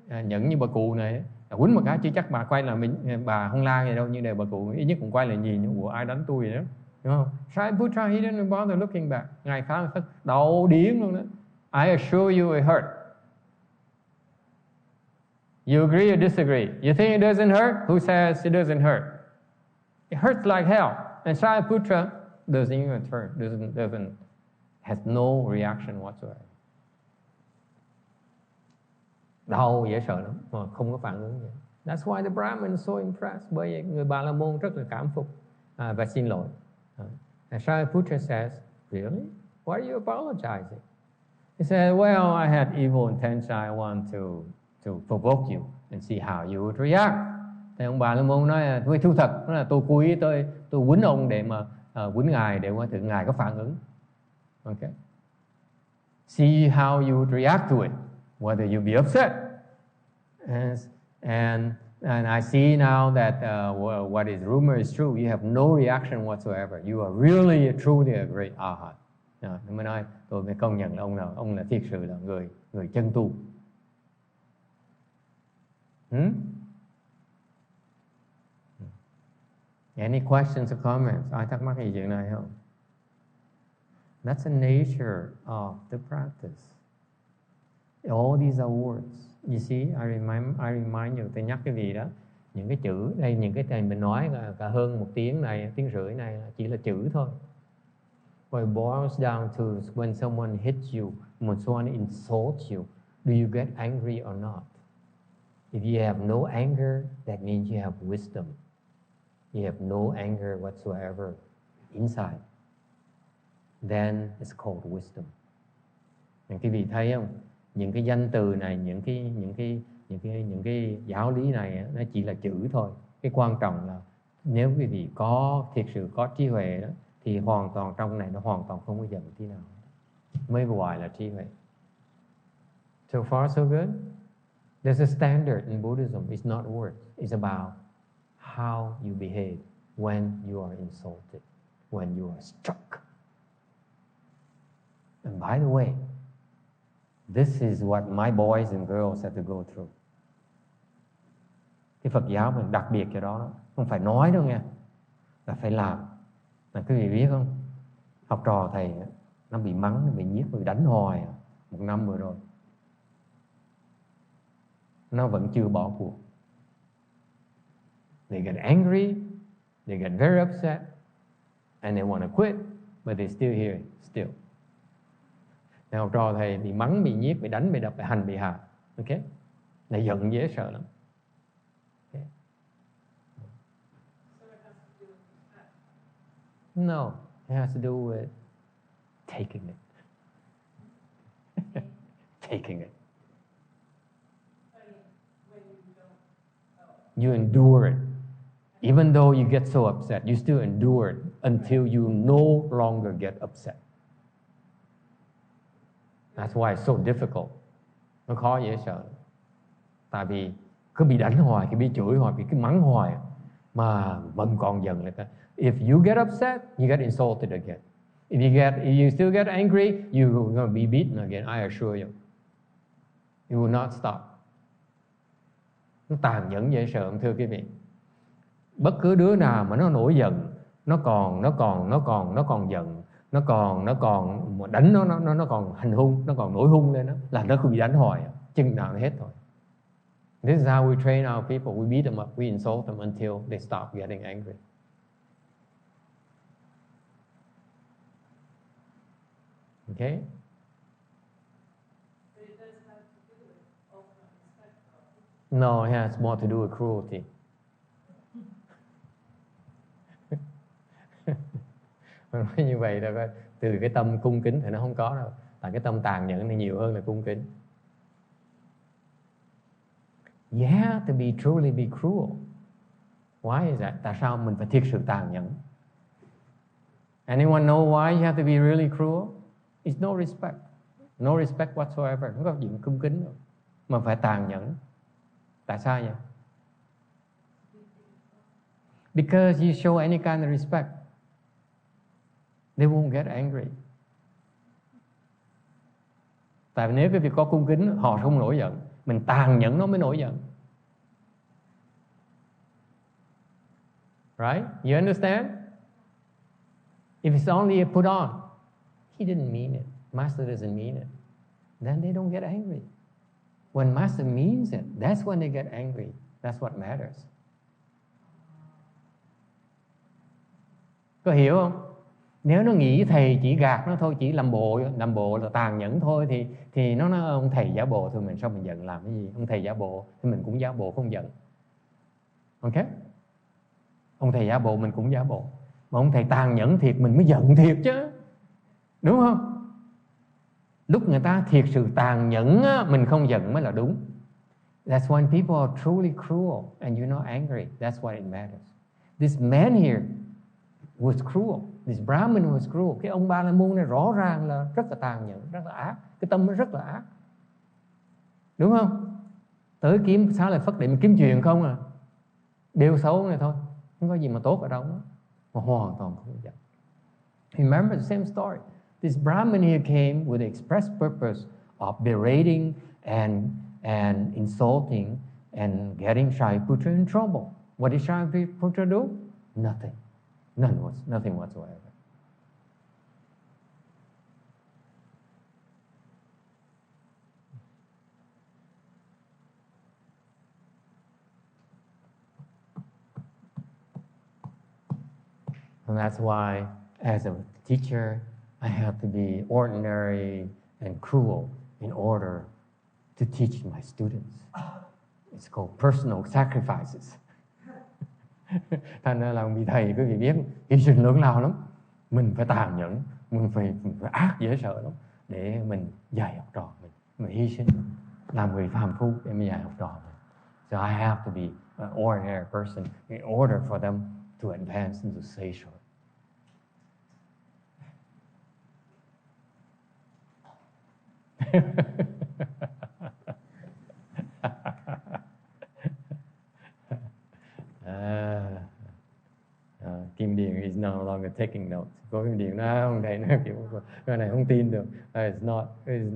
nhẫn như bà cụ này, quýnh một cái chứ chắc bà quay là bà không la gì đâu, nhưng đều bà cụ ít nhất cũng quay lại nhìn, ủa ai đánh tôi vậy đó, đúng không? Shariputra, he didn't bother looking back. Ngài Xá Lợi Phất đầu điếng luôn đó. I assure you it hurt. You agree or disagree? You think it doesn't hurt? Who says it doesn't hurt? It hurts like hell. And Shariputra doesn't even hurt, has no reaction whatsoever. Đau dễ sợ lắm, mà không có phản ứng gì. That's why the Brahmin is so impressed. Bởi vậy người Bà La Môn rất là cảm phục và xin lỗi. And Shariputra says, really? Why are you apologizing? He said, well, I had evil intention. I want to provoke you and see how you would react. Thì ông Bà La Môn nói, tôi thú thật, nói là tôi cố ý tôi quýnh ông để mà quýnh ngài để mà thử ngài có phản ứng. Okay. See how you would react to it, whether you be upset. And I see now that what is rumor is true. You have no reaction whatsoever. You are really, truly a great arhat. Mới nói, tôi mới công nhận là ông là thiệt sự là người chân tu. Any questions or comments? Ai thắc mắc gì chuyện này không? That's the nature of the practice. All these are words. You see, I remind you, tôi nhắc cái gì đó. Những cái chữ đây, những cái này mình nói cả hơn 1 tiếng này, tiếng rưỡi này chỉ là chữ thôi. But it boils down to when someone hits you, when someone insults you, do you get angry or not? If you have no anger, that means you have wisdom. You have no anger whatsoever inside. Then it's called wisdom. Những cái vị thấy không? Những cái danh từ này, những cái giáo lý này nó chỉ là chữ thôi. Cái quan trọng là nếu quý vị có thiệt sự có trí huệ đó, thì hoàn toàn trong này nó hoàn toàn không có giận tí nào, mới gọi là trí huệ. So far so good. There's a standard in Buddhism. It's not words. It's about how you behave when you are insulted, when you are struck. And by the way, this is what my boys and girls have to go through. Cái Phật giáo mình đặc biệt cho đó, không phải nói đâu nghe, là phải làm. Mà quý vị biết không, học trò thầy nó bị mắng, nó bị nhiếc, bị đánh hoài 1 năm vừa rồi. Nó vẫn chưa bỏ cuộc. They get angry, they get very upset, and they want to quit, but they're still here, still. Nào học trò thầy bị mắng, bị nhiếc, bị đánh, bị đập, bị hành, bị hạ. Okay? Này giận dễ sợ lắm. Okay. No, it has to do with taking it. Taking it. You endure it. Even though you get so upset, you still endure it until you no longer get upset. That's why it's so difficult. Nó khó dễ sợ. Tại vì cứ bị đánh hoài, cứ bị chửi hoài, bị cứ mắng hoài mà vẫn còn giận lại. If you get upset, you get insulted again. If you still get angry, you're going to be beaten again, I assure you. It will not stop. Nó tàn nhẫn dễ sợ, thưa quý vị. Bất cứ đứa nào mà nó nổi giận, nó còn giận, nó còn đánh nó còn hành hung, nó còn nổi hung lên đó, là nó cứ bị đánh hoài, chừng nào nó hết thôi. This is how we train our people. We beat them up, we insult them until they stop getting angry. Okay? But it does have to do with ultimate respect for others. No, it has more to do with cruelty. Mình nói như vậy là từ cái tâm cung kính thì nó không có đâu. Tại cái tâm tàn nhẫn thì nhiều hơn là cung kính. You have to truly be cruel. Why is that? Tại sao mình phải thiệt sự tàn nhẫn? Anyone know why you have to be really cruel? It's no respect. No respect whatsoever. Không có chuyện cung kính đâu. Mà phải tàn nhẫn. Tại sao vậy? Because you show any kind of respect, they won't get angry. Tại vì nếu cái việc có cung kính, họ không nổi giận. Mình tàn nhẫn nó mới nổi giận. Right? You understand? If it's only a put on, he didn't mean it. Master doesn't mean it. Then they don't get angry. When master means it, that's when they get angry. That's what matters. Có hiểu không? Nếu nó nghĩ thầy chỉ gạt nó thôi, chỉ làm bộ là tàn nhẫn thôi, thì nó nói ông thầy giả bộ thôi, mình sao mình giận làm cái gì? Ông thầy giả bộ thì mình cũng giả bộ không giận. Ok? Ông thầy giả bộ mình cũng giả bộ. Mà ông thầy tàn nhẫn thiệt mình mới giận thiệt chứ. Đúng không? Lúc người ta thiệt sự tàn nhẫn á, mình không giận mới là đúng. That's when people are truly cruel and you're not angry. That's what it matters. This man here was cruel. This Brahmin was cruel. Cái ông Ba La Môn này rõ ràng là rất là tàn nhẫn, rất là ác. Cái tâm nó rất là ác. Đúng không? Tới kiếm Xá Lợi Phất để mình kiếm chuyện không à. Điều xấu này thôi. Không có gì mà tốt ở đâu đó. Mà hoàn toàn không giận. Remember the same story. This Brahmin here came with the express purpose of berating and insulting and getting Shariputra in trouble. What did Shariputra do? Nothing. Nothing whatsoever. And that's why, as a teacher, I have to be ordinary and cruel in order to teach my students. It's called personal sacrifices. Thành ra là vị thầy quý vị biết hy sinh lớn lao lắm. Mình phải tàn nhẫn, mình phải ác dễ sợ lắm để mình dạy học trò mình hy sinh làm người phàm phu để mình dạy học trò mình. So I have to be an ordinary person in order for them to advance into sage. Kim Điền is no longer taking notes. Có Kim Điền nó không thầy nó kiểu cái này không tin được. It's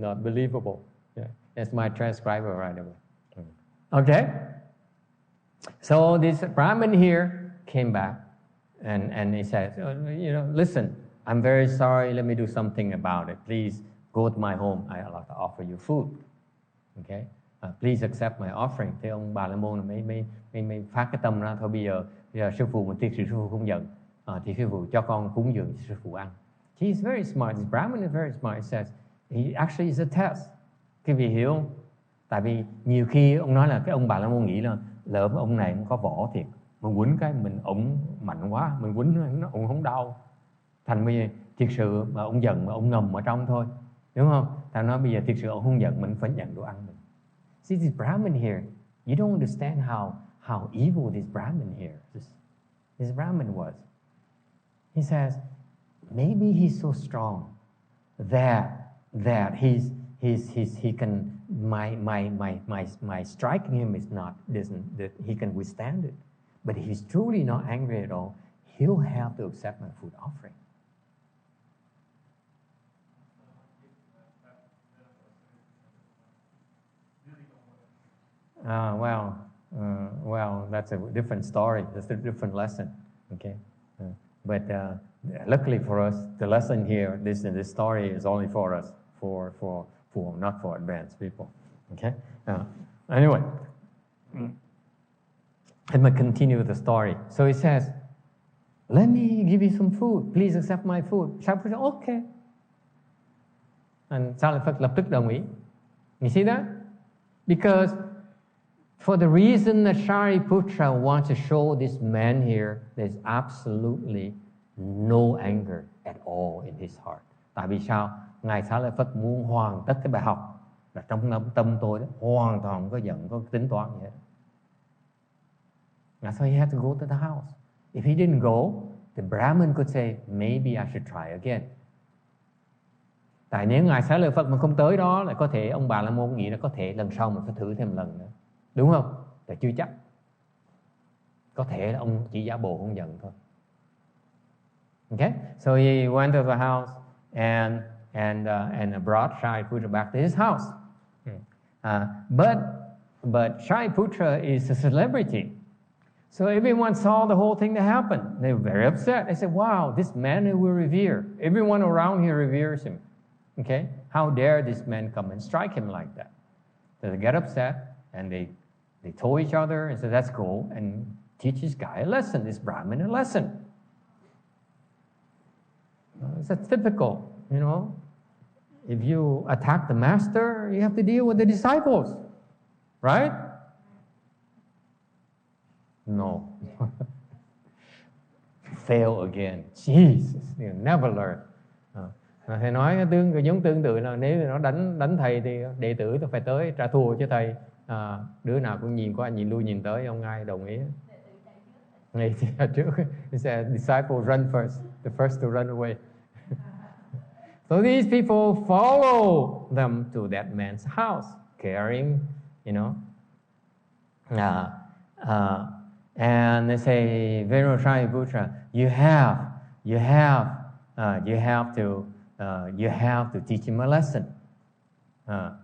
not believable. Yeah. That's my transcriber right away. Okay. So this Brahmin here came back and he said, listen, I'm very sorry. Let me do something about it. Please go to my home. I'd like to offer you food. Okay. Please accept my offering. Thế ông Bà La Môn mới phát cái tâm ra thôi, bây giờ sư phụ một tiệc sư phụ không giận, thì sư phụ cho con cúng dường sư phụ ăn. He is very smart. This Brahmin is very smart. He says he actually is a test. Quý vị hiểu không? Tại vì nhiều khi ông nói là cái ông Bà La Môn nghĩ là lỡ ông này cũng có võ thiệt, mình quýnh cái mình ổng mạnh quá, mình quýnh nó ổng không đau. Thành bây giờ thiệt sự mà ông giận mà ông ngầm ở trong thôi, đúng không? Thành nói bây giờ thiệt sự ông không giận, mình phải nhận đồ ăn mình. See this Brahmin here, you don't understand how evil this Brahmin here, this Brahmin was. He says, maybe he's so strong that he can my striking him is not that he can withstand it. But he's truly not angry at all. He'll have to accept my food offering. Well, that's a different story. That's a different lesson. Okay, but luckily for us, the lesson here, this story is only for us, for not for advanced people. Okay. Anyway, let me continue the story. So he says, "Let me give you some food. Please accept my food." Shariputra, okay. And Xá Lợi Phất lập tức đồng ý. You see that? Because for the reason that Shariputra wants to show this man here, there's absolutely no anger at all in his heart. Tại vì sao? Ngài Xá Lợi Phất muốn hoàn tất cái bài học là trong tâm tôi đó, hoàn toàn không có giận, có tính toán gì hết. That's why he had to go to the house. If he didn't go, the Brahmin could say, maybe I should try again. Tại nếu Ngài Xá Lợi Phất mà không tới đó, lại có thể ông Bà La Môn nghĩ là có thể lần sau mình phải thử thêm lần nữa. Đúng không? Tại chưa chắc. Có thể là ông chỉ giả bộ không giận thôi. Okay? So he went to the house and brought Shariputra back to his house. But Shariputra is a celebrity. So everyone saw the whole thing that happened. They were very upset. They said, wow, this man who we revere. Everyone around here reveres him. Okay? How dare this man come and strike him like that? So they get upset and they told each other and said, let's go and teach this guy a lesson, this Brahmin a lesson. It's a typical, if you attack the master, you have to deal with the disciples, right? No. Fail again. Jesus, you never learn. Thầy nói giống tương tự là nếu nó đánh thầy thì đệ tử phải tới trả thù cho thầy. Đứa nào cũng nhìn qua nhìn lui nhìn tới, không ai đồng ý. Ngày trước, the disciples run first, the first to run away. So these people follow them to that man's house, carrying, and they say, Venerable Shariputra, you have to teach him a lesson. And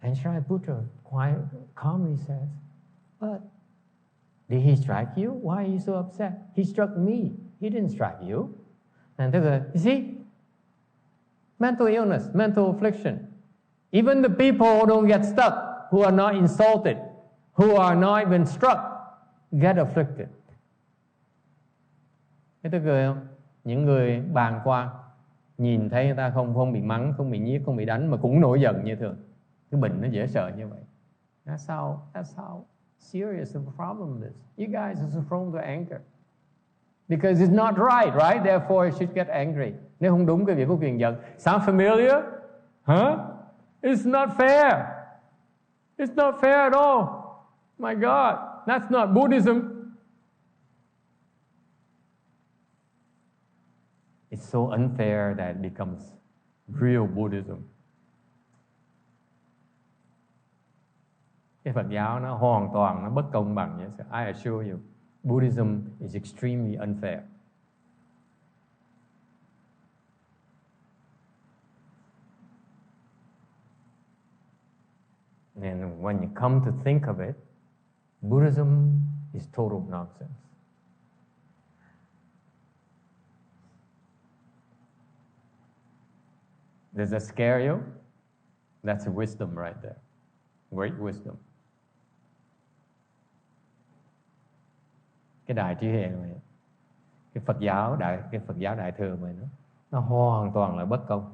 Shariputra quite calmly says, but did he strike you? Why are you so upset? He struck me. He didn't strike you. And they go, you see, mental illness, mental affliction. Even the people who don't get stuck, who are not insulted, who are not even struck, get afflicted. Thế tôi cười không? Những người bàng quan, nhìn thấy người ta không bị mắng, không bị nhiếc, không bị đánh mà cũng nổi giận như thường. Cái bệnh nó dễ sợ như vậy. That's how serious of a problem it is. You guys are so prone to anger. Because it's not right? Therefore you should get angry. Nếu không đúng, cái việc có quyền giận. Sound familiar? Huh? It's not fair. It's not fair at all. My God, that's not Buddhism. It's so unfair that it becomes real Buddhism. Cái Phật giáo nó hoàn toàn nó bất công bằng vậy. I assure you, Buddhism is extremely unfair. And when you come to think of it, Buddhism is total nonsense. Does that scare you? That's a wisdom right there. Great wisdom. Cái đại trí huệ này, cái Phật giáo đại thừa này nó hoàn toàn là bất công.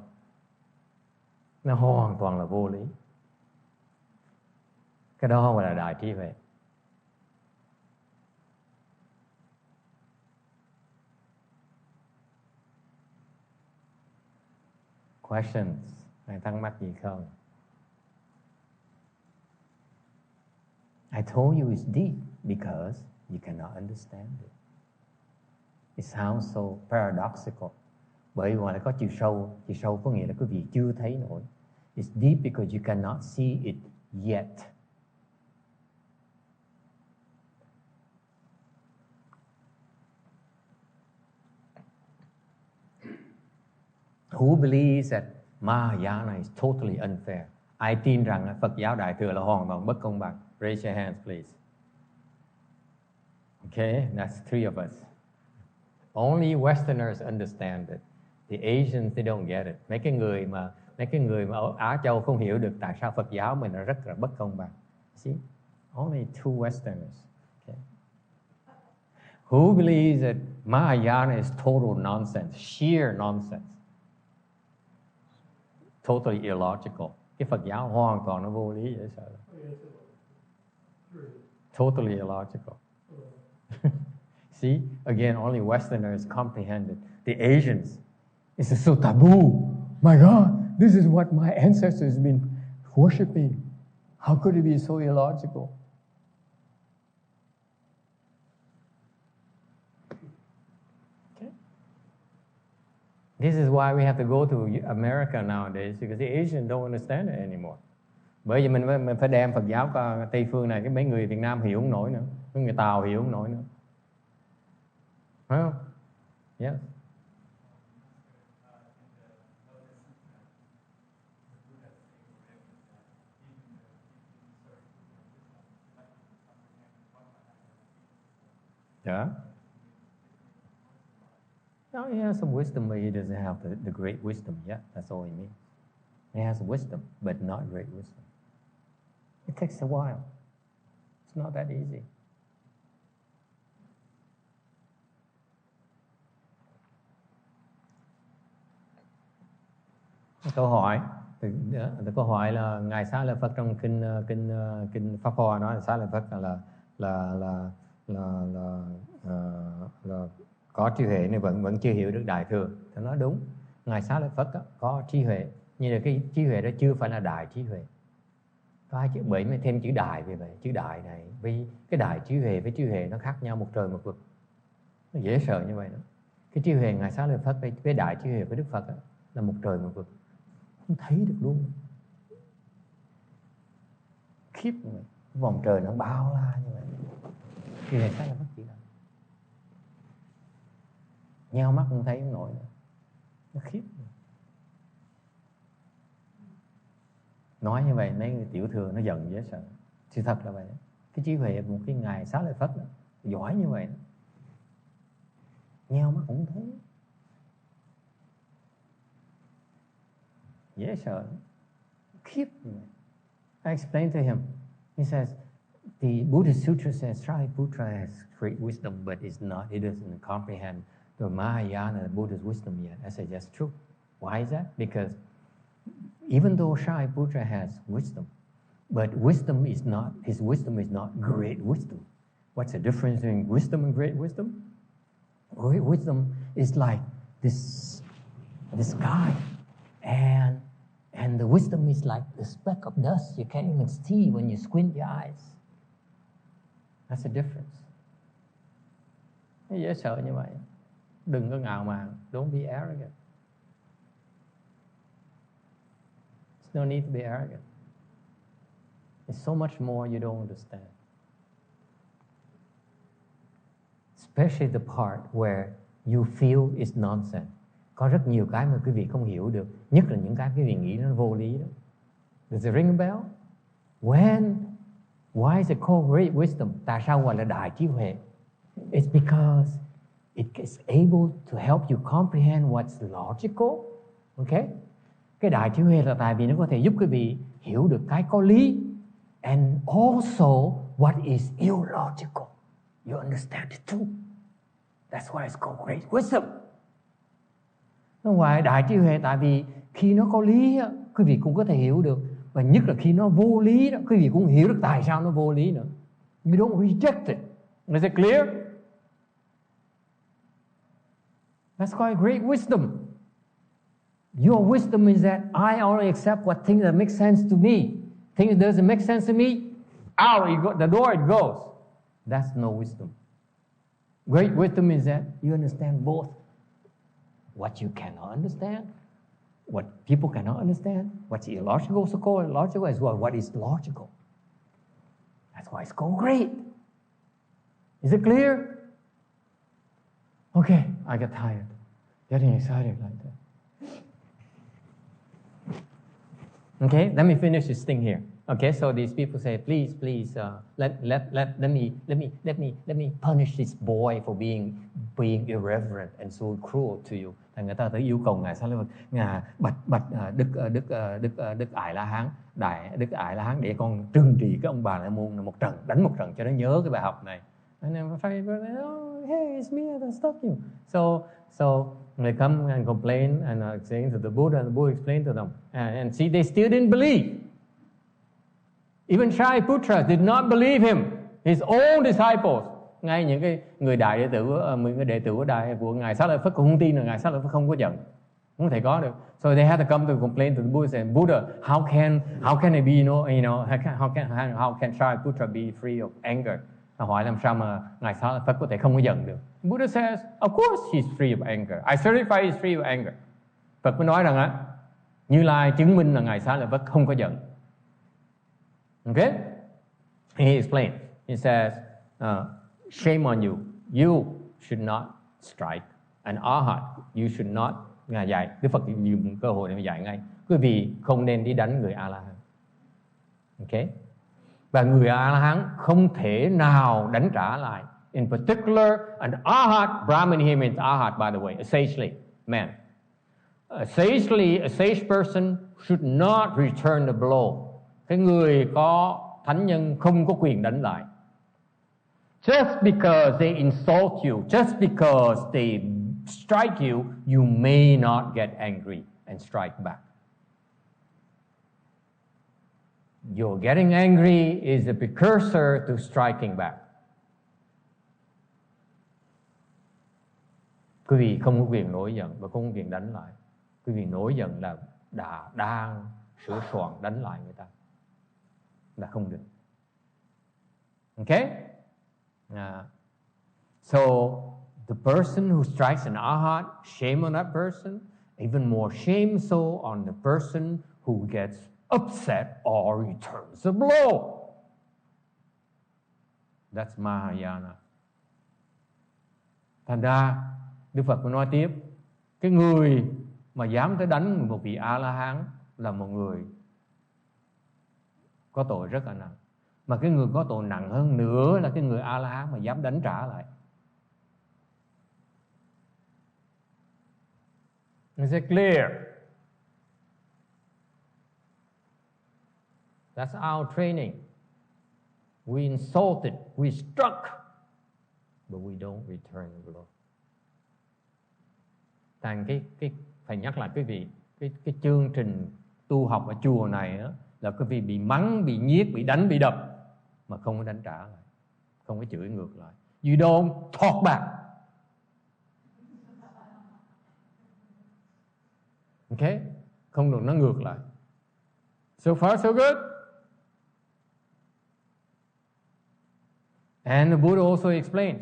Nó hoàn toàn là vô lý. Cái đó không phải là đại trí huệ. Questions? Ai thắc mắc gì không? I told you it's deep because you cannot understand it. It sounds so paradoxical. Bởi vì ngoài có chiều sâu có nghĩa là quý vị chưa thấy nổi. It's deep because you cannot see it yet. Who believes that Mahayana is totally unfair? Ai tin rằng Phật giáo đại thừa là hoàn toàn bất công bằng? Raise your hands, please. Okay, that's 3 of us. Only Westerners understand it. The Asians, they don't get it. Mấy cái người mà ở Á Châu không hiểu được tại sao Phật giáo mình nó rất là bất công bằng. See, only 2 Westerners. Okay. Who believes that Mahayana is total nonsense, sheer nonsense? Totally illogical. Cái Phật giáo hoàn toàn nó vô lý dễ sợ. Totally illogical. See, again, only Westerners comprehend it. The Asians, it's so taboo. My God, this is what my ancestors have been worshipping. How could it be so illogical? Okay. This is why we have to go to America nowadays, because the Asians don't understand it anymore. Bởi vì mình phải đem Phật giáo qua Tây phương này, cái mấy người Việt Nam hiểu không nổi nữa, mấy người Tàu hiểu không nổi nữa. Phải không? Yes. Yeah. No, he has some wisdom, but he doesn't have the great wisdom yet. That's all he means. He has wisdom, but not great wisdom. It takes a while. It's not that easy. Câu hỏi câu hỏi là ngài Xá Lợi Phất trong kinh Pháp Hoa nói là Xá Lợi Phất là có trí huệ nhưng vẫn chưa hiểu được đại thừa. Thì nói đúng, ngài Xá Lợi Phất có trí huệ, nhưng mà cái trí huệ đó chưa phải là đại trí huệ. Có hai chữ, bởi mới thêm chữ đại về vậy. Chữ đại này, vì cái đại trí huệ với trí huệ nó khác nhau một trời một vực. Nó dễ sợ như vậy đó. Cái trí huệ ngài Xá Lợi Phất với đại trí huệ với Đức Phật là một trời một vực. Không thấy được luôn. Khiếp như vậy. Vòng trời nó bao la như vậy. Thì ngài Xá Lợi Phất chỉ là nheo mắt không thấy không nổi nữa. Nó khiếp. Nói như vậy mấy người tiểu thừa nó giận dễ sợ. Sự thật là vậy. Cái trí huệ một cái ngài Xá Lợi Phất đó, giỏi như vậy đó. Nheo mắt không thấy. Dễ sợ. Khiếp như vậy. I explained to him. He says, the Buddhist Sutra says Shariputra has great wisdom, but it's not. He doesn't comprehend the Mahayana, the Buddha's wisdom yet. I said, that's true. Why is that? Because even though Shariputra has wisdom, but wisdom is not, his wisdom is not great wisdom. What's the difference between wisdom and great wisdom? Great wisdom is like this sky, and the wisdom is like the speck of dust you can't even see when you squint your eyes. That's the difference. Dễ sợ như vậy. Đừng có ngạo mạn. Don't be arrogant. There's no need to be arrogant. There's so much more you don't understand. Especially the part where you feel it's nonsense. Có rất nhiều cái mà quý vị không hiểu được. Nhất là những cái quý vị nghĩ nó vô lý đó. Does it ring a bell? Why is it called great wisdom? Tại sao gọi là đại trí huệ? It's because it is able to help you comprehend what's logical. Okay? Cái đại trí huệ là tại vì nó có thể giúp quý vị hiểu được cái có lý. And also what is illogical. You understand it too. That's why it's called great wisdom. Nó ngoài đại trí huệ tại vì khi nó có lý á, quý vị cũng có thể hiểu được. Và nhất là khi nó vô lý đó, quý vị cũng hiểu được tại sao nó vô lý nữa. You don't reject it. Is it clear? That's called great wisdom. Your wisdom is that I only accept what things that make sense to me. Things that doesn't make sense to me, out the door it goes. That's no wisdom. Great wisdom is that you understand both what you cannot understand, what people cannot understand, what's illogical, so called illogical, as well what is logical. That's why it's called great. Is it clear? Okay, I get tired. Getting excited like that. Okay, let me finish this thing here. Okay, so these people say, please, let me punish this boy for being irreverent and so cruel to you. Thì người ta tới yêu cầu ngài Xá Lợi Phất, ngài bạch Đức Ải La Hán, Đức Ải La Hán để con trừng trị cái ông Bà La Môn một trận, đánh một trận cho nó nhớ cái bài học này. And then hey, it's me that stopped you. So they come and complain and saying to the Buddha, and the Buddha explained to them, and see, they still didn't believe. Even Shariputra did not believe him, his own disciples. Ngay những cái người đệ tử của ngài Xá Lợi Phất cũng không tin là ngài Xá Lợi Phất không có giận, không thể có được. So they had to come to complain to the Buddha, and Buddha, how can it be, how can Shariputra be free of anger? Hỏi làm sao mà ngài Xá Lợi Phất có thể không có giận được? Buddha says, of course he's free of anger. I certify he's free of anger. Phật mới nói rằng Như Lai chứng minh là ngài Xá Lợi Phất không có giận. Okay? He explained. He says, shame on you. You should not strike an arhat. You should not. Ngài dạy, Đức Phật dùng cơ hội để mà dạy ngay. Quý vị không nên đi đánh người A-la-hán. Okay? Và người A-la-hán không thể nào đánh trả lại. In particular, an arhat, Brahmin here means arhat, by the way, a sagely man. A sage person should not return the blow. Cái người có thánh nhân không có quyền đánh lại. Just because they insult you, just because they strike you, you may not get angry and strike back. Your getting angry is a precursor to striking back. Quý vị không có quyền nổi giận và không có quyền đánh lại. Quý vị nổi giận là đang sửa soạn đánh lại người ta, là không được. Okay? So the person who strikes an arhat, shame on that person. Even more shame so on the person who gets upset or returns a blow. That's Mahayana. Thành ra Đức Phật mới nói tiếp, cái người mà dám tới đánh một vị A-la-hán là một người có tội rất là nặng. Mà cái người có tội nặng hơn nữa là cái người A-la-hán mà dám đánh trả lại. Is it clear? That's our training. We insulted, we struck, but we don't return the blow. Thành cái phải nhắc lại quý vị, cái chương trình tu học ở chùa này đó, là quý vị bị mắng, bị nhiếc, bị đánh, bị đập mà không có đánh trả lại, không có chửi ngược lại. You don't talk back. Okay? Không được nói ngược lại. So far so good. And the Buddha also explains.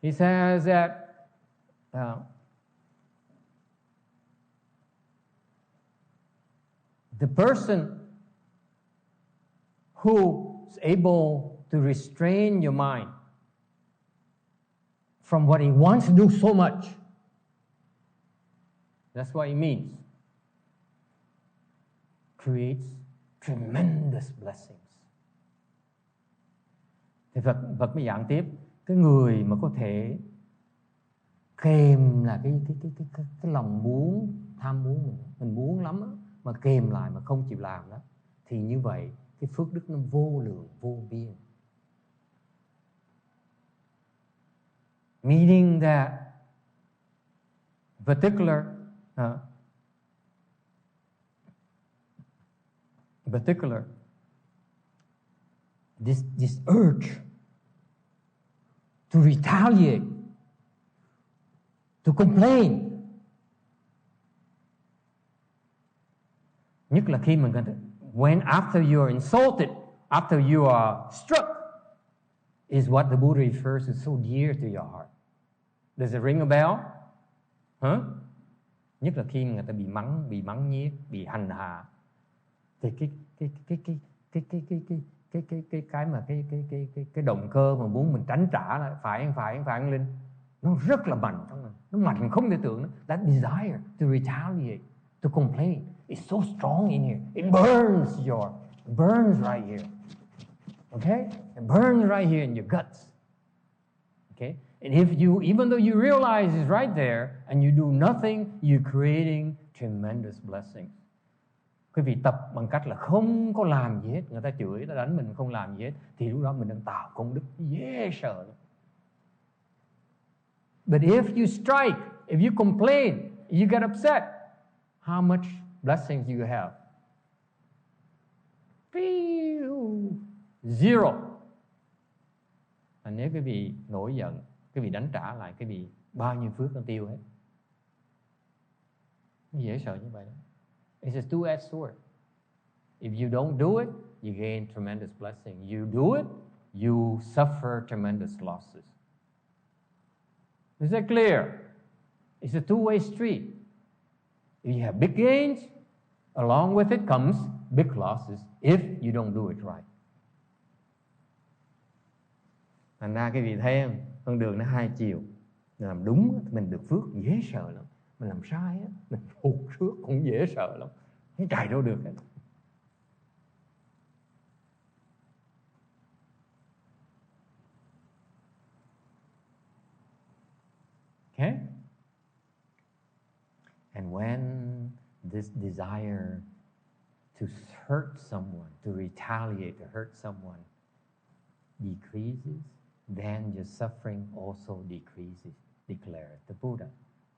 He says that the person who is able to restrain your mind from what he wants to do so much, that's what he means, creates tremendous blessings. Thì Phật mới giảng tiếp, cái người mà có thể kềm là cái lòng muốn, tham muốn mình muốn lắm đó, mà kềm lại mà không chịu làm đó, thì như vậy cái phước đức nó vô lượng vô biên. Meaning that particular this urge to retaliate, to complain. Nhất là khi mình when after you are insulted, after you are struck, is what the Buddha refers to so dear to your heart. Does it ring a bell? Huh? Nhất là khi người ta bị mắng nhiếc, bị hành hạ, thì cái động cơ mà muốn mình tránh trả lại phải lên, nó rất là mạnh trong mình, nó mạnh không thể tưởng. That desire to retaliate, to complain is so strong in here. It burns right here. Okay? It burns right here in your guts. Okay? And even though you realize it's right there and you do nothing, you're creating tremendous blessings. Quý vị tập bằng cách là không có làm gì hết, người ta chửi, người ta đánh mình không làm gì hết, thì lúc đó mình đang tạo công đức dễ sợ. But if you strike, if you complain, if you get upset, how much blessings you have? Zero. Và nếu quý vị nổi giận, quý vị đánh trả lại, quý vị bao nhiêu phước nó tiêu hết. Dễ sợ như vậy đó. It's a two-edged sword. If you don't do it, you gain tremendous blessing. You do it, you suffer tremendous losses. Is that clear? It's a two-way street. If you have big gains, along with it comes big losses if you don't do it right. Thành ra cái vị thấy không? Con đường nó hai chiều. Mình làm đúng mình được phước dễ sợ lắm. Mình làm sai á, mình hụt phước cũng dễ sợ lắm. Không chạy đâu được hết. Okay? And when this desire to hurt someone, to retaliate, to hurt someone decreases, then your suffering also decreases, declared the Buddha.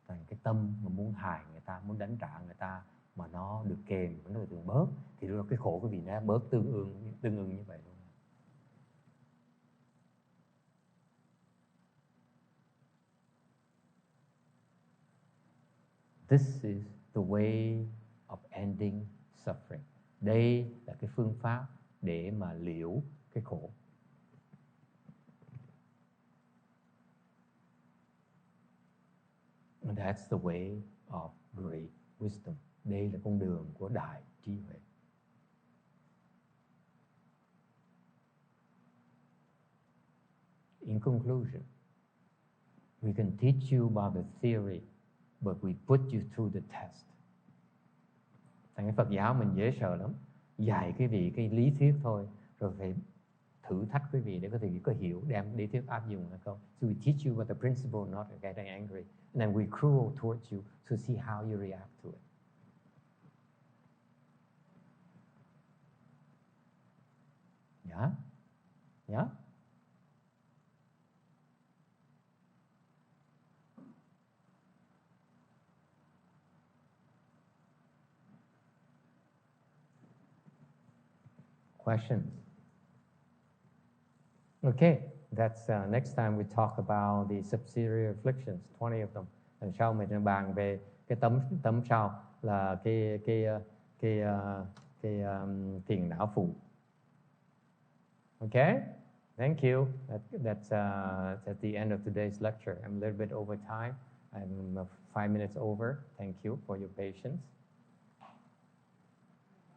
Thành cái tâm mà muốn hại người ta, muốn đánh trả người ta mà nó được kềm, nó được bớt, thì lúc đó cái khổ của vị nó bớt tương ưng như vậy luôn. This is the way of ending suffering. Đây là cái phương pháp để mà liễu cái khổ. And that's the way of great wisdom. Đây là con đường của đại trí huệ. In conclusion, we can teach you about the theory, but we put you through the test. Thành cái Phật giáo mình dễ sợ lắm. Dạy quý vị cái lý thuyết thôi, rồi phải thử thách quý vị để có thể có hiểu, đem lý thuyết áp dụng hay không. So we teach you about the principle, not getting angry. And then we're cruel towards you to see how you react to it. Yeah? Yeah? Questions? Okay, that's next time we talk about the subsidiary afflictions, 20 of them. Lần sau mình bàn về cái tấm sau là cái phiền não phụ. Okay, thank you. That's at the end of today's lecture. I'm a little bit over time. I'm 5 minutes over. Thank you for your patience.